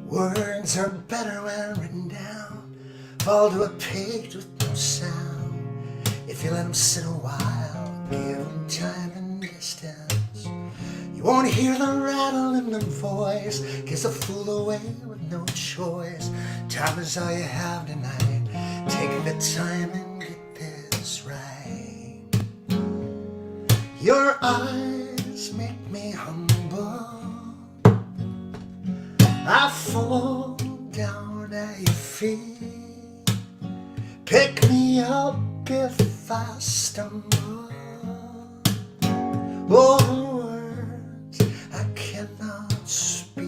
Words are better when written down, fall to a page with no sound. If you let them sit a while, give them time and distance, you won't hear the rattle in their voice. Kiss a fool away with no choice. Time is all you have tonight. Take the time and get this right. Your eyes make me humble. I fall down at your feet. Pick me up if I stumble. Oh, the words I cannot speak.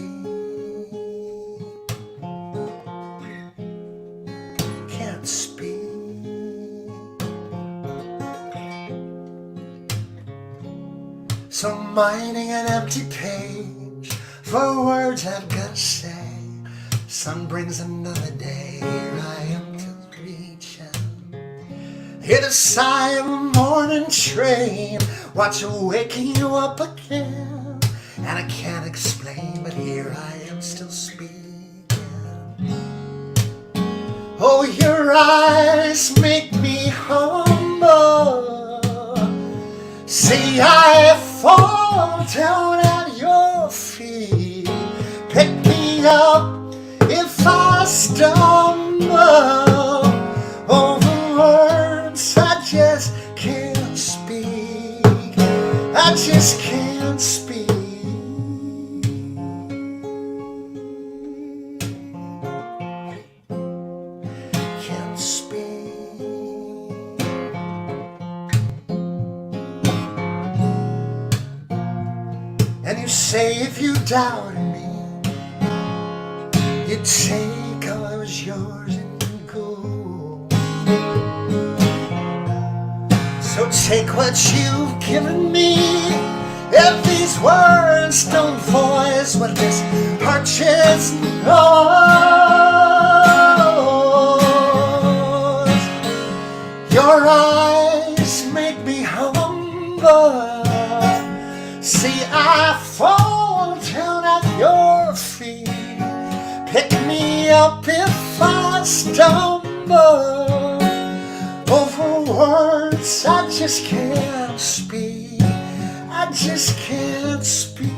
Can't speak. So I'm minding an empty page for words I've got to say. Sun brings another day. Here I am till reaching. Hear the sigh of a morning train. Watch it waking you up again. And I can't explain, but here I am still speaking. Oh, your eyes make me humble. See, I fall down at your feet. Pick me up if I stumble. Over words I just can't speak. I just can't speak. Can't speak. And you say if you doubt me, you take all that was yours and you go. So take what you've given me. If these words don't voice what this heart just knows, tremble over words I just can't speak. I just can't speak.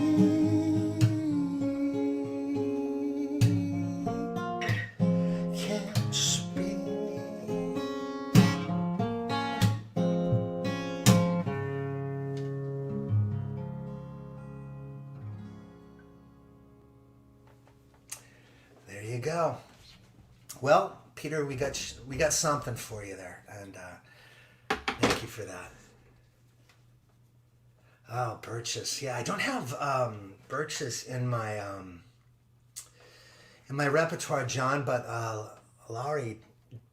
Can't speak. There you go. Well, Peter, we got something for you there, and thank you for that. Oh, Birches. Yeah, I don't have Birches in my repertoire, John, but Laurie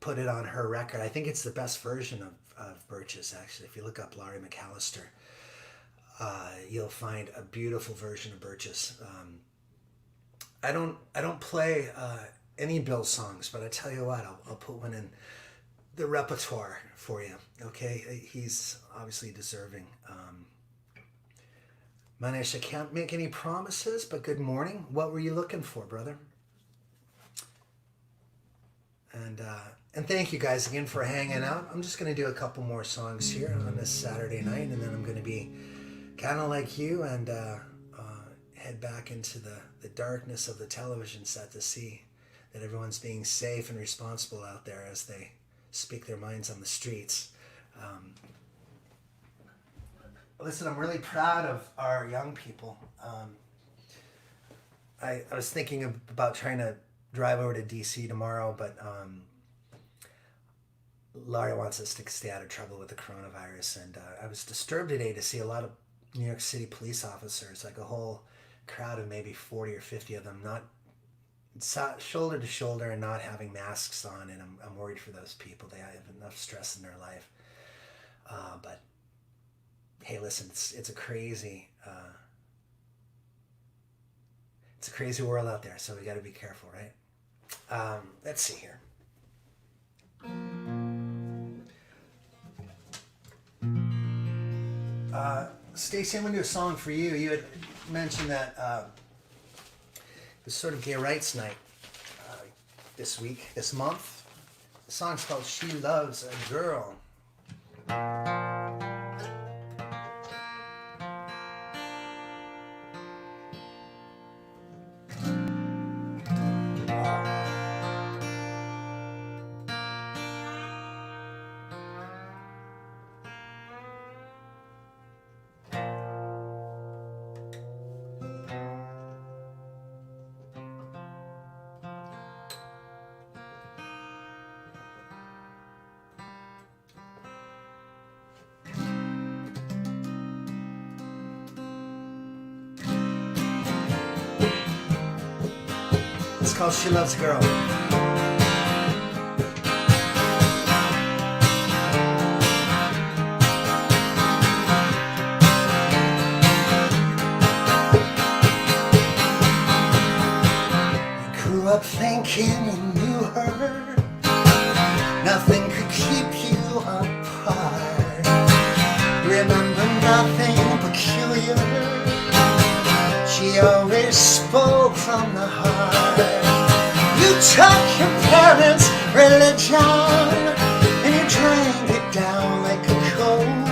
put it on her record. I think it's the best version of Birches, actually. If you look up Laurie McAllister, you'll find a beautiful version of Birches. I don't play any Bill songs, but I tell you what, I'll put one in the repertoire for you. Okay, he's obviously deserving. Manish, I can't make any promises, but good morning. What were you looking for, brother? And thank you guys again for hanging out. I'm just going to do a couple more songs here on this Saturday night, and then I'm going to be kind of like you and head back into the darkness of the television set to see that everyone's being safe and responsible out there as they speak their minds on the streets. Listen, I'm really proud of our young people. I was thinking about trying to drive over to DC tomorrow, but Laurie wants us to stay out of trouble with the coronavirus. And I was disturbed today to see a lot of New York City police officers, like a whole crowd of maybe 40 or 50 of them, not shoulder to shoulder and not having masks on. And I'm worried for those people. They have enough stress in their life. But hey, listen, it's a crazy world out there, so we got to be careful, right? Let's see here. Stacey, I'm going to do a song for you. You had mentioned that it was sort of gay rights night this month. The song's called She Loves a Girl. It's called She Loves a Girl. You grew up thinking you knew her. Nothing could keep you apart. Remember nothing peculiar. She always spoke from the heart. You took your parents' religion and you drank it down like a cold.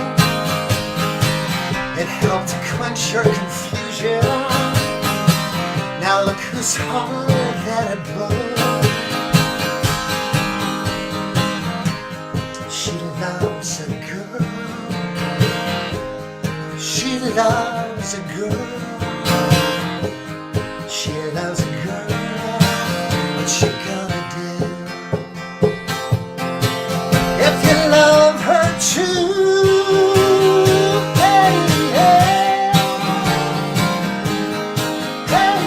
It helped to quench your confusion. Now look whose heart that it broke. She loves a girl. She loves a girl. She loves a girl, what you gonna do? If you love her too, hey, hey, hey,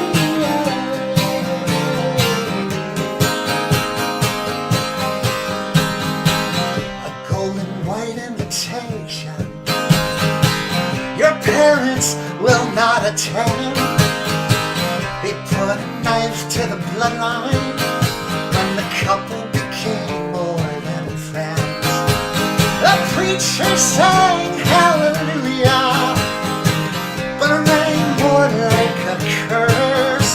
a golden white invitation your parents will not attend. They put a knife to the bloodline when the couple became more than friends. The preacher sang hallelujah, but it rang more like a curse.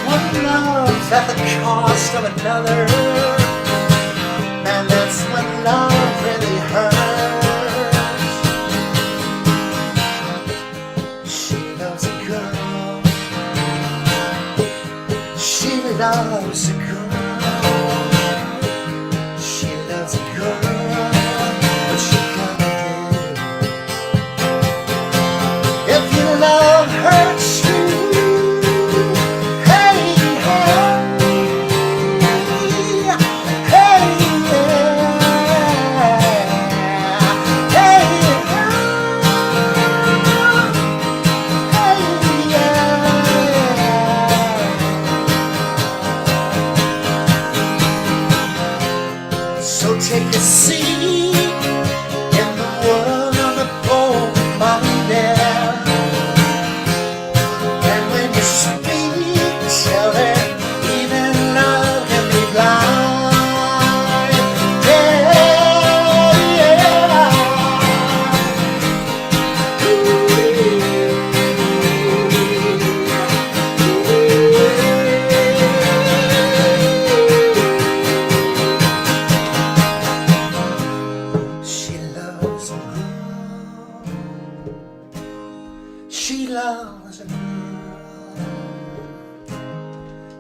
One love at the cost of another. loves a girl. She loves a girl. What she gonna do if you love her true? Hey, hey, hey, so take a seat in the world of the open-minded, and when you speak, tell her even love can be blind. Yeah, she loves a girl. She loves a girl.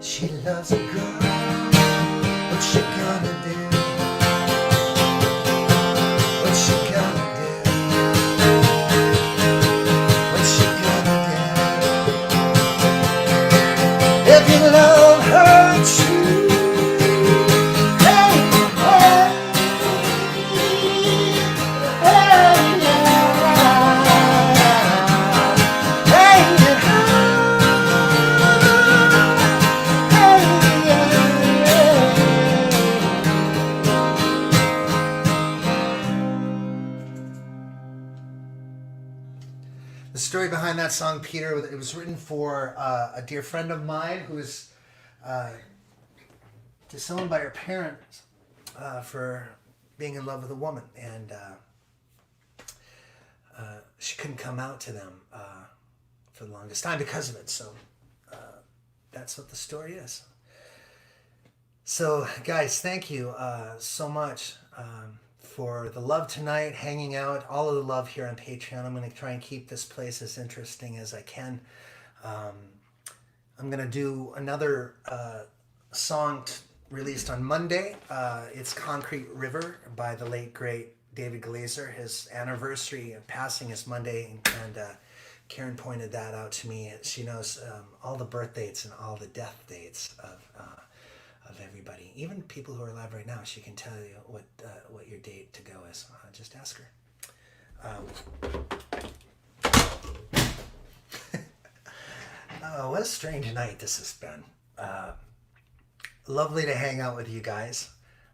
She loves a girl. What she gonna do? What she gonna do? What she gonna do if you love her true? Hey, hey, hey, The story behind that song, Peter, it was written for a dear friend of mine who was disowned by her parents for being in love with a woman, and she couldn't come out to them for the longest time because of it. So that's what the story is. So, guys, thank you so much for the love tonight, hanging out, all of the love here on Patreon. I'm going to try and keep this place as interesting as I can. I'm going to do another song released on Monday. It's Concrete River by the late, great David Glaser. His anniversary of passing is Monday, and Karen pointed that out to me. She knows all the birth dates and all the death dates of everybody, even people who are alive right now. She can tell you what your date to go is. Just ask her. Oh, what a strange night this has been. Lovely to hang out with you guys.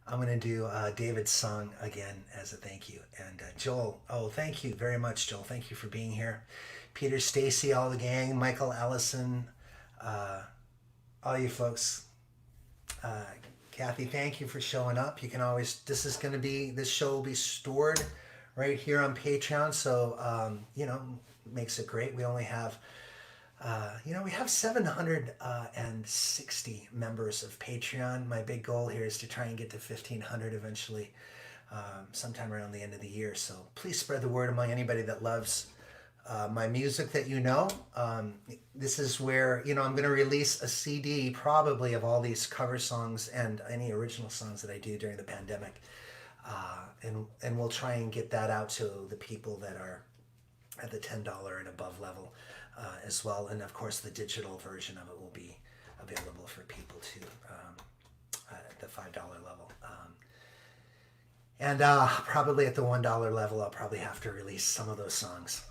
I'm going to do David's song again as a thank you. And Joel, thank you very much, Joel. Thank you for being here. Peter, Stacy, all the gang, Michael, Allison, all you folks. Kathy, thank you for showing up. You can always, this show will be stored right here on Patreon. So, makes it great. We only have, we have 760 members of Patreon. My big goal here is to try and get to 1,500 eventually, sometime around the end of the year. So please spread the word among anybody that loves my music that you know. This is where, I'm going to release a CD probably of all these cover songs and any original songs that I do during the pandemic. And we'll try and get that out to the people that are at the $10 and above level as well. And of course, the digital version of it will be available for people too at the $5 level. And probably at the $1 level, I'll probably have to release some of those songs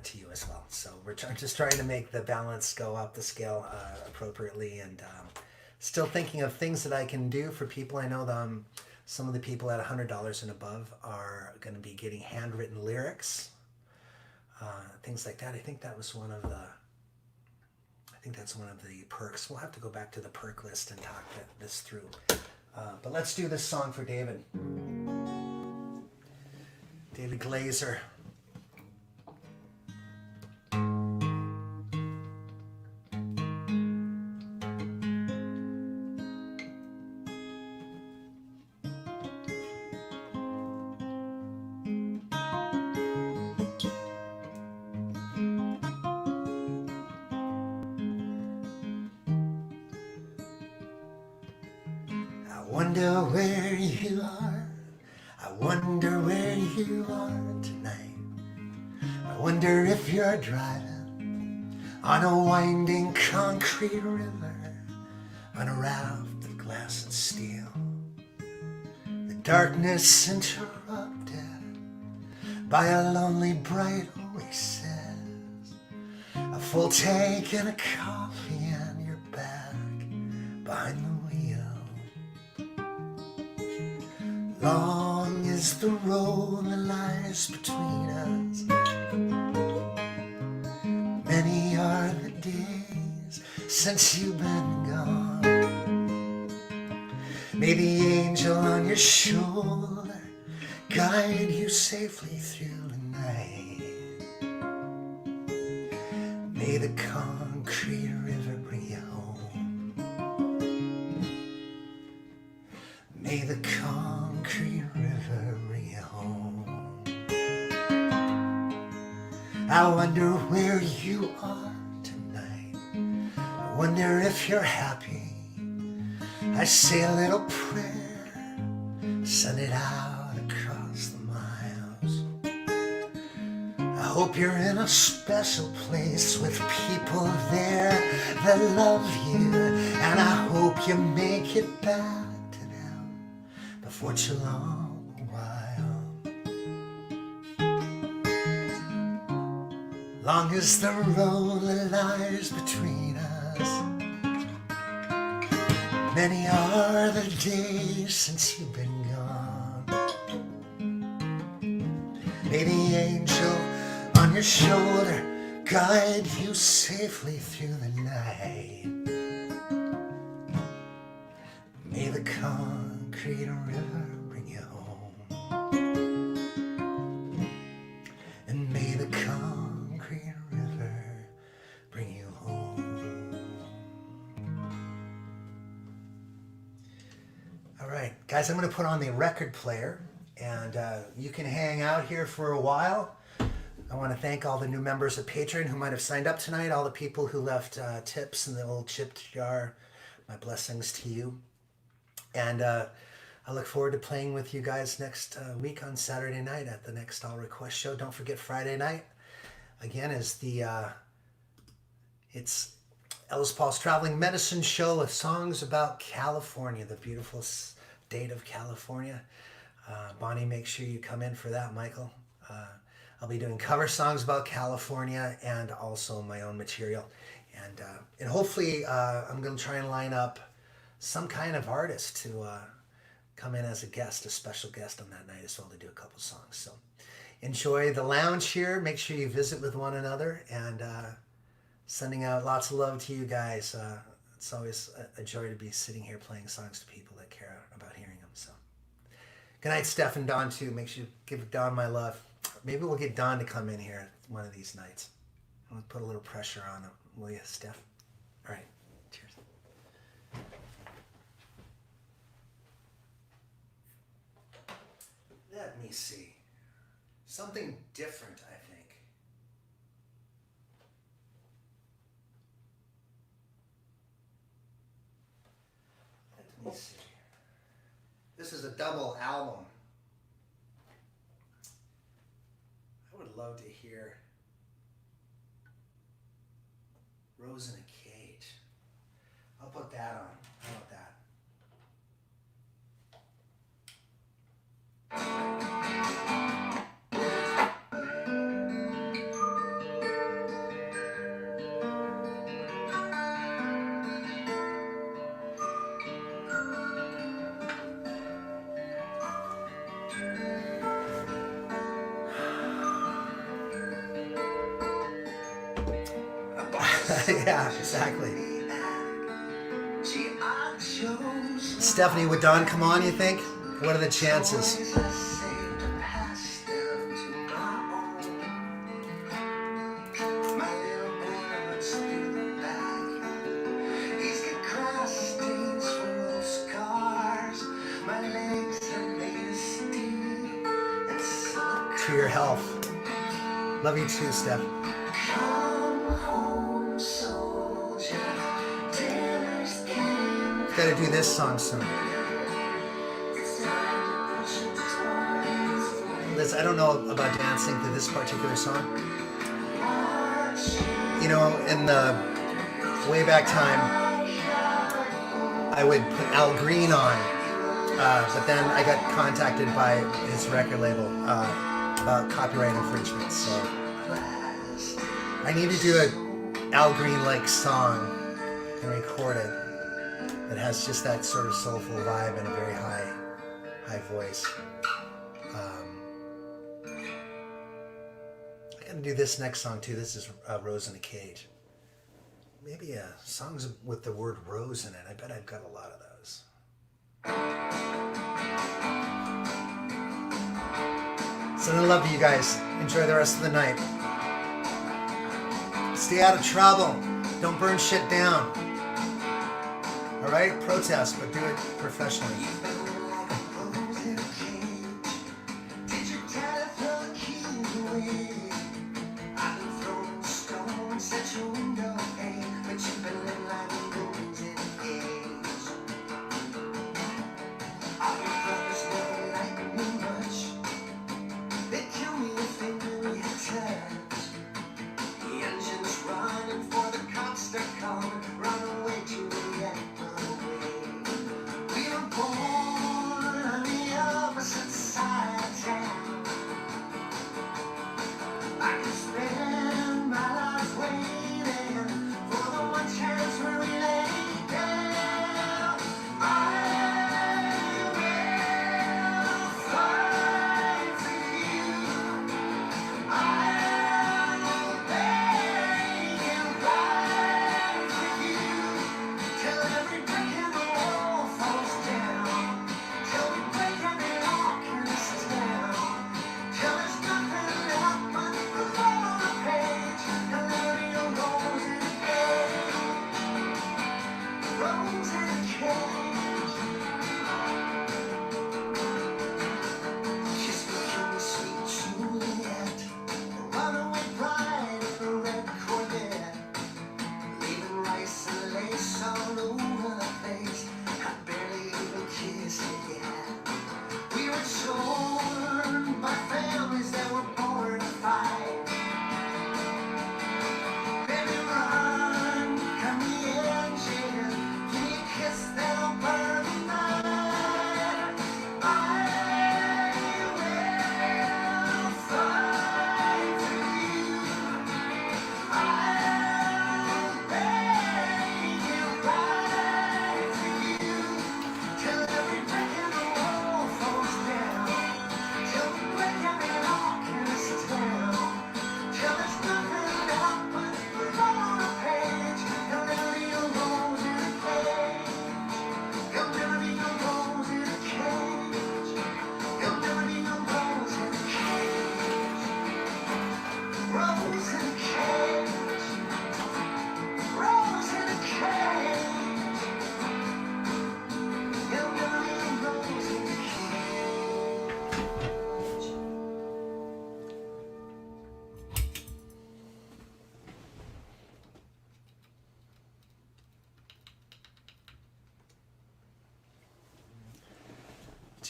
to you as well. So we're just trying to make the balance go up the scale appropriately, and still thinking of things that I can do for people. I know some of the people at $100 and above are going to be getting handwritten lyrics, things like that. I think that's one of the perks. We'll have to go back to the perk list and talk this through. But let's do this song for David. David Glaser. wonder where you are. I wonder where you are tonight. I wonder if you're driving on a winding concrete river, on a raft of glass and steel. The darkness interrupted by a lonely bright oasis, a full tank and a coffee and your back behind the wheel. Long is the road that lies between us. Many are the days since you've been gone. May the angel on your shoulder guide you safely through the night. May the concrete river bring you home. May the concrete river bring you home. I wonder where you are tonight. I wonder if you're happy. I say a little prayer, send it out across the miles. I hope you're in a special place with people there that love you, and I hope you make it back to them before too long a while. Long is the road that lies between us. Many are the days since you've been gone. May the angel on your shoulder guide you safely through the night. May the concrete river bring you home. And may the concrete river bring you home. All right, guys, I'm going to put on the record player, and you can hang out here for a while. I want to thank all the new members of Patreon who might have signed up tonight, all the people who left tips in the old chipped jar. My blessings to you. And I look forward to playing with you guys next week on Saturday night at the next All Request show. Don't forget Friday night, again, is it's Ellis Paul's Traveling Medicine Show with songs about California, the beautiful state of California. Bonnie, make sure you come in for that, Michael. I'll be doing cover songs about California and also my own material. And hopefully I'm going to try and line up some kind of artist to come in as a guest, a special guest on that night as well, to do a couple songs. So enjoy the lounge here. Make sure you visit with one another, and sending out lots of love to you guys. It's always a joy to be sitting here playing songs to people that care about hearing them. So good night, Steph and Don too. Make sure you give Don my love. Maybe we'll get Don to come in here one of these nights. I'll put a little pressure on him, will you, Steph? All right. Cheers. Let me see. Something different, I think. Let me see. This is a double album. I would love to hear Rose in a Cage. I'll put that on. How about that? Yeah, exactly. Stephanie, would Don come on, you think? What are the chances? To your health. Love you too, Steph. Gotta do this song soon. because I don't know about dancing to this particular song. You know, in the way back time, I would put Al Green on, but then I got contacted by his record label about copyright infringement, so I need to do a Al Green-like song and record it that has just that sort of soulful vibe and a very high voice. I gotta do this next song too. This is Rose in a Cage. Maybe songs with the word rose in it. I bet I've got a lot of those. Sending love to you guys. Enjoy the rest of the night. Stay out of trouble. Don't burn shit down. All right? Protest, but do it professionally.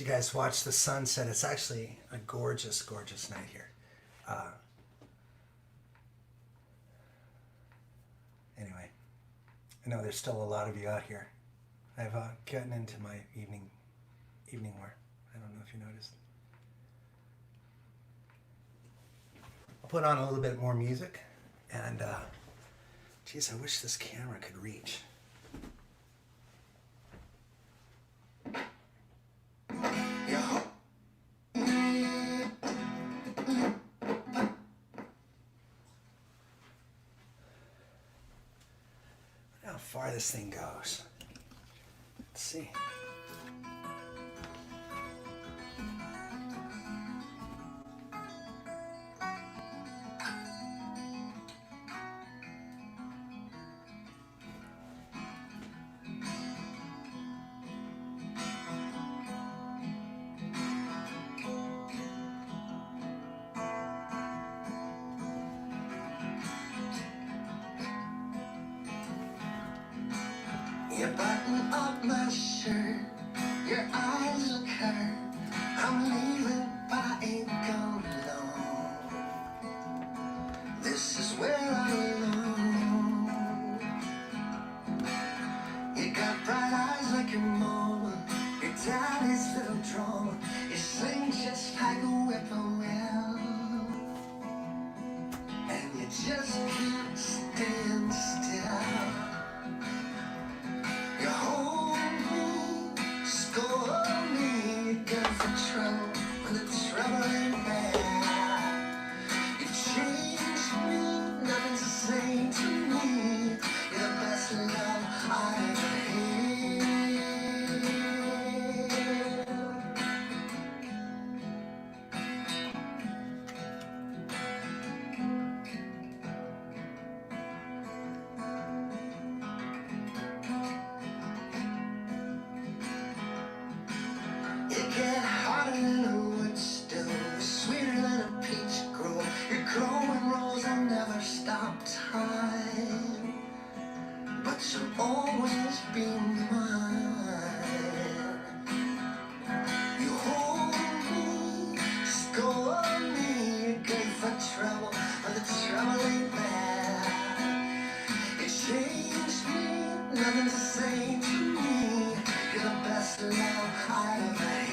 You guys watch the sunset. It's actually a gorgeous, gorgeous night here. Anyway, I know there's still a lot of you out here. I've gotten into my evening wear. I don't know if you noticed. I'll put on a little bit more music, and geez, I wish this camera could reach. How far this thing goes. Let's see. You button up my shirt, your eyes look hurt. I'm leaving, but I ain't gone long. This is where I belong. You got bright eyes like your mama. Your daddy's little drama. You sing just like a whippoorwill. And you just can't stand still. You hold me, score me, good for trouble, when the trouble ain't bad. You change me, nothing's the same to me. You're the best love I ever had. You get harder than a wood stone, you're sweeter than a peach grove. Your growing rose will never stop time, but you'll always be mine. You hold me, score me, you're good for trouble, but the trouble ain't bad. You changed me, nothing's the same to me. You're the best love I ever had.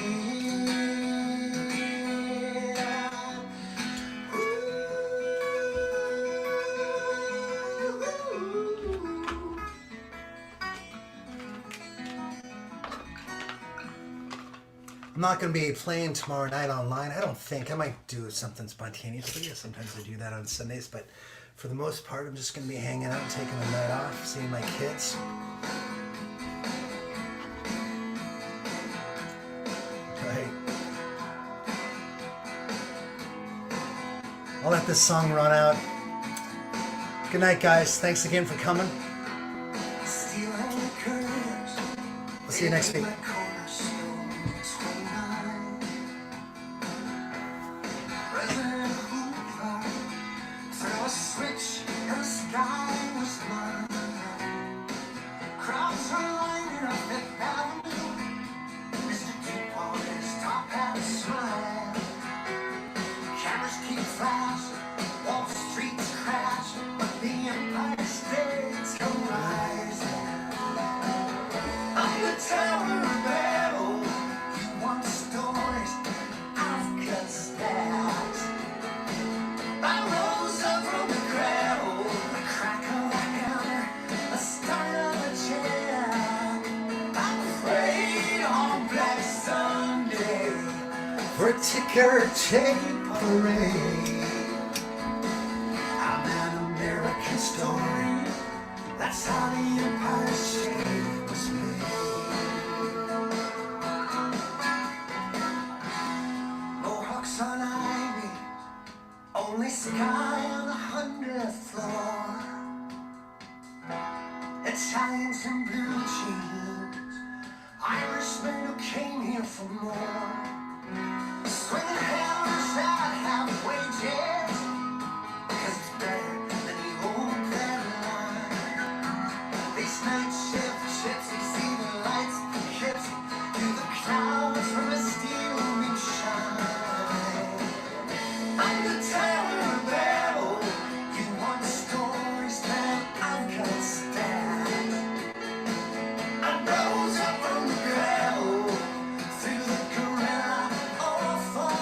I'm not going to be playing tomorrow night online. I don't think. I might do something spontaneously. Sometimes I do that on Sundays, but for the most part, I'm just going to be hanging out and taking the night off, seeing my kids. Right. I'll let this song run out. Good night, guys. Thanks again for coming. I'll see you next week. Ticker tape parade. I'm an American story. That's how the Empire State was made. Mohawks on ivy, only sky on the 100th floor. Italians in blue jeans, Irishmen who came here for more. Swinging hammers at halfway jets, 'cause it's better than the old bed line. These night shift gypsies see the lights hit through the clouds from a steel beam shine. I'm the Tower of Babel. You want stories, man? I've got stats. I rose up from the gravel through the gorilla. Oh, for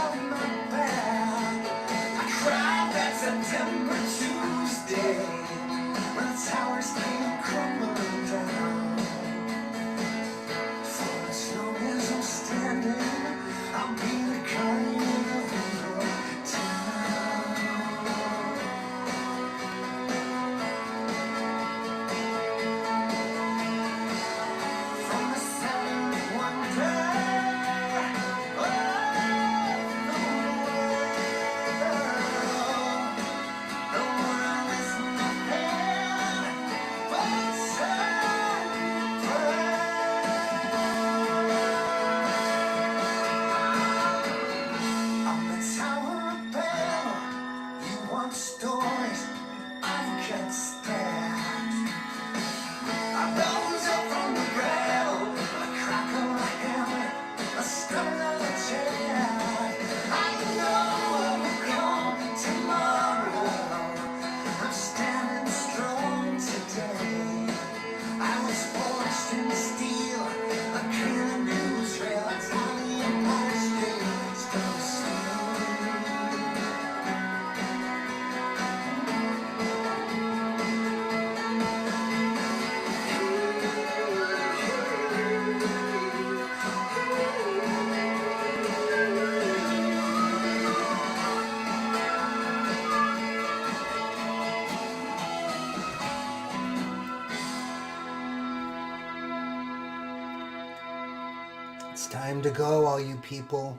It's time to go, all you people.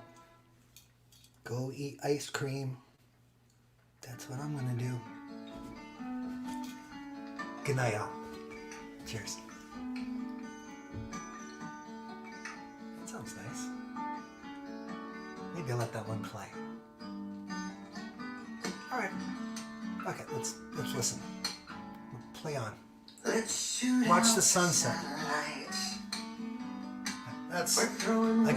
Go eat ice cream. That's what I'm gonna do. Good night, y'all. Cheers. That sounds nice. Maybe I'll let that one play. All right. Okay, let's listen. Play on. Watch the sunset. That's a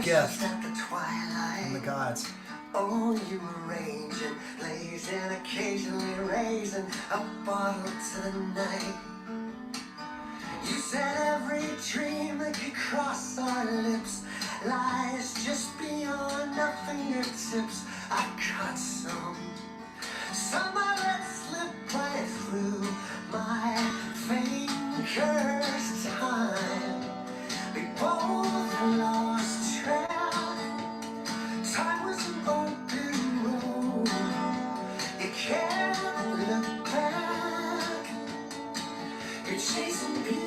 gift from the gods. Oh, you arranging, blazing, occasionally raising a bottle to the night. You said every dream that could cross our lips lies just beyond our fingertips. I caught some I let slip right through my fingers. Time we both lost track. Time was an open road. You can't look back. You're chasing beauty.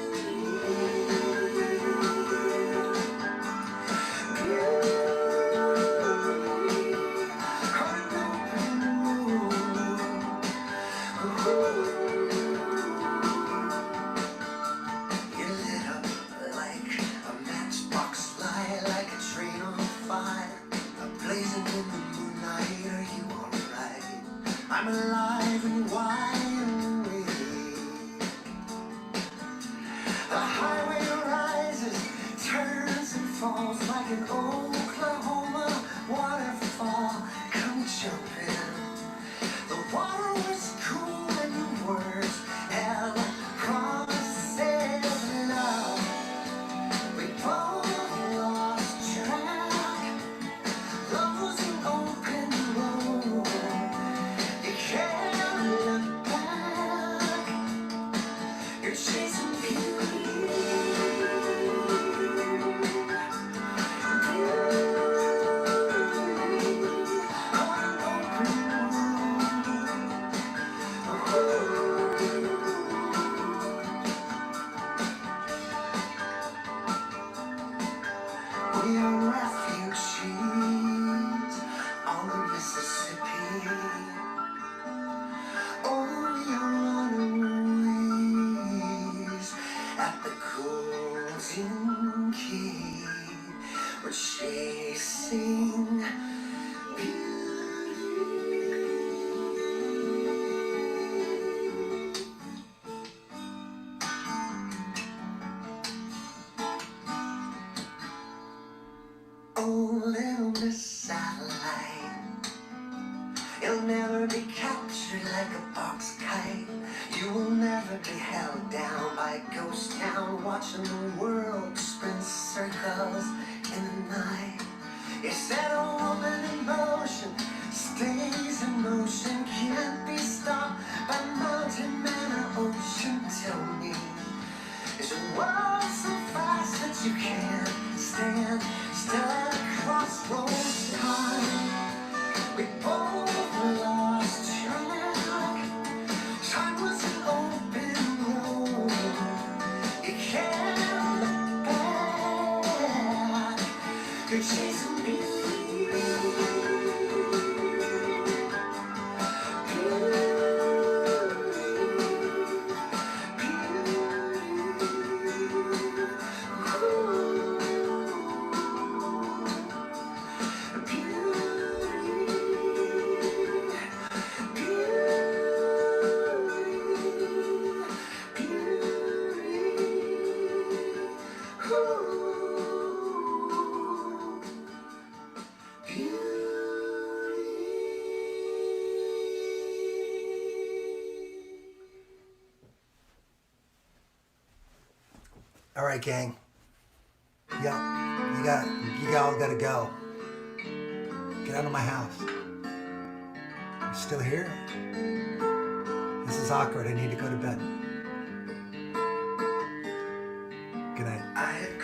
I'm alive and wide awake. The highway rises, turns and falls like an Oklahoma waterfall. Come jumping. The water was cool and the words held promises of love. We both lost track. Love was an open road. You can't look back. You're chasing beauty. We are refugees on the Mississippi. Oh, we are runaways at the Golden Key. We're chasing beauty. Oh, little Miss Satellite, you'll never be captured like a box kite. You will never be held down by a ghost town, watching the world spin circles in the night. You said a woman in motion stays in motion, can't be stopped by mountain, man, or ocean. Tell me, is a world so fast that you can't stand still at a crossroads time? We both lost track. Time was an open road. You can't look back. You're chasing beauty. All right, gang. You all gotta go. Get out of my house. You're still here? This is awkward. I need to go to bed. Good night. I had